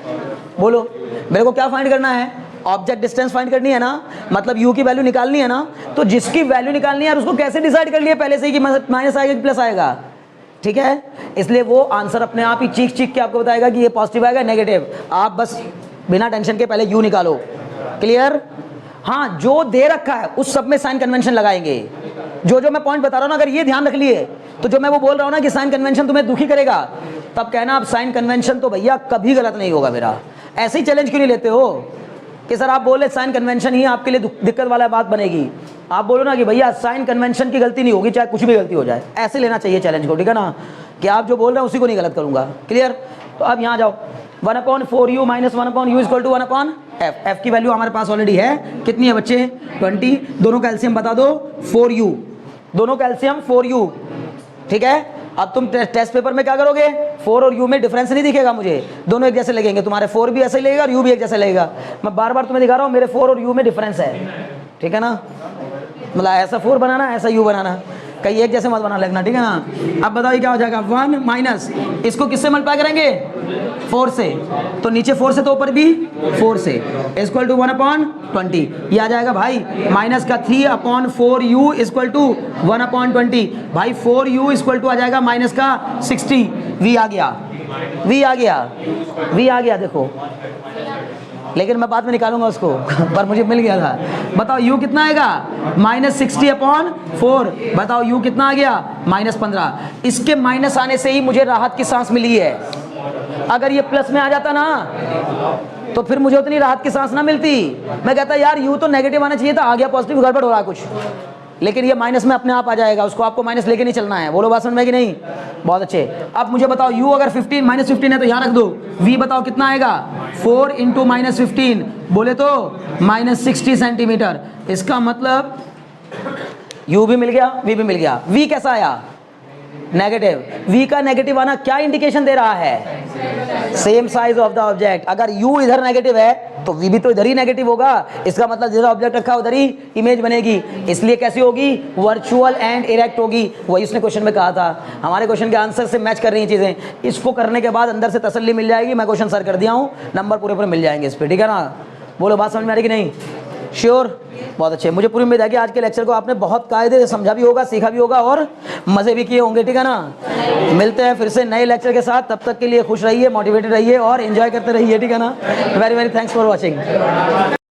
बोलो, मेरे को क्या फाइंड करना है? ऑब्जेक्ट डिस्टेंस फाइंड करनी है ना, मतलब u की वैल्यू निकालनी है ना। तो जिसकी वैल्यू निकालनी है उसको कैसे डिसाइड कर लिया पहले से ही कि माइनस आएगा कि प्लस आएगा? ठीक है, इसलिए वो आंसर अपने आप ही चीख के आपको बताएगा कि ये पॉजिटिव आएगा नेगेटिव। आप बस बिना टेंशन के पहले u निकालो। क्लियर? हाँ, जो दे रखा है उस सब में साइन कन्वेंशन लगाएंगे। जो मैं पॉइंट बता रहा हूँ ना, अगर ये ध्यान रख लिए तो जो मैं वो बोल रहा हूँ ना कि साइन कन्वेंशन तुम्हें दुखी करेगा, तब कहना आप साइन कन्वेंशन तो भैया कभी गलत नहीं होगा मेरा। ऐसे ही चैलेंज क्यों नहीं लेते हो कि सर आप बोले साइन कन्वेंशन ही आपके लिए दिक्कत वाला बात बनेगी? आप बोलो ना कि भैया साइन कन्वेंशन की गलती नहीं होगी, चाहे कुछ भी गलती हो जाए। ऐसे लेना चाहिए चैलेंज को, ठीक है ना, कि आप जो बोल रहे हैं उसी को नहीं गलत करूंगा। क्लियर? तो अब यहाँ जाओ, 1/4u minus 1/u = 1/f। f की वैल्यू हमारे पास ऑलरेडी है, कितनी है बच्चे? 20। दोनों का एलसीएम बता दो, 4u, दोनों का एलसीएम 4u। ठीक है, अब तुम टेस्ट पेपर में क्या करोगे? 4 और u में डिफरेंस नहीं दिखेगा मुझे, दोनों एक जैसे लगेंगे। तुम्हारे 4 भी ऐसे ही लगेगा और u भी एक जैसे लगेगा। मैं बार बार तुम्हें दिखा रहा हूँ, मेरे 4 और u में डिफरेंस है, ठीक है ना। मतलब ऐसा 4 बनाना, ऐसा u बनाना, कहीं एक जैसे मत बना लगना, ठीक है ना। अब बताओ ये क्या हो जाएगा? 1 माइनस, इसको किससे मल्टीप्लाई करेंगे? 4 से। तो नीचे 4 से तो ऊपर भी 4 से, = 1/20। ये आ जाएगा भाई माइनस का 3/4u = 1/20। भाई 4u = आ जाएगा माइनस का 60। v आ गया, v आ गया, v आ गया, देखो। लेकिन मैं बाद में निकालूंगा उसको पर मुझे मिल गया था। बताओ u कितना आएगा? -60/4। बताओ u कितना आ गया? -15। इसके माइनस आने से ही मुझे राहत की सांस मिली है। अगर ये प्लस में आ जाता ना तो फिर मुझे उतनी राहत की सांस ना मिलती। मैं कहता यार u तो नेगेटिव आना चाहिए था, आ गया पॉजिटिव, गड़बड़ हो रहा कुछ। लेकिन ये माइनस में अपने आप आ जाएगा, उसको आपको माइनस लेके नहीं चलना है। बोलो बात समझ में कि नहीं? बहुत अच्छे। अब मुझे बताओ u अगर -15 है तो यहाँ रख दो। v बताओ कितना आएगा? 4 × -15 बोले तो -60 सेंटीमीटर। इसका मतलब u भी मिल गया, v भी मिल गया। v कैसा आया? नेगेटिव। v का नेगेटिव आना क्या इंडिकेशन दे रहा है? Same size of the object. अगर u इधर नेगेटिव है तो v भी तो इधर ही नेगेटिव होगा। इसका मतलब जिधर ऑब्जेक्ट रखा है उधर ही इमेज बनेगी। इसलिए कैसी होगी? वर्चुअल एंड इरेक्ट होगी। वही उसने क्वेश्चन में कहा था। हमारे क्वेश्चन के आंसर से मैच कर रही हैं चीजें। इसको करने के बाद अंदर से तसल्ली मिल जाएगी, मैं क्वेश्चन सर कर दिया हूँ, नंबर पूरे पूरे मिल जाएंगे इस पर, ठीक है ना। बोलो बात समझ में आ रही कि नहीं? श्योर, बहुत अच्छे। मुझे पूरी उम्मीद है कि आज के लेक्चर को आपने बहुत कायदे से समझा भी होगा, सीखा भी होगा और मज़े भी किए होंगे, ठीक है ना। मिलते हैं फिर से नए लेक्चर के साथ, तब तक के लिए खुश रहिए, मोटिवेटेड रहिए और एंजॉय करते रहिए, ठीक है ना। Very very thanks for watching.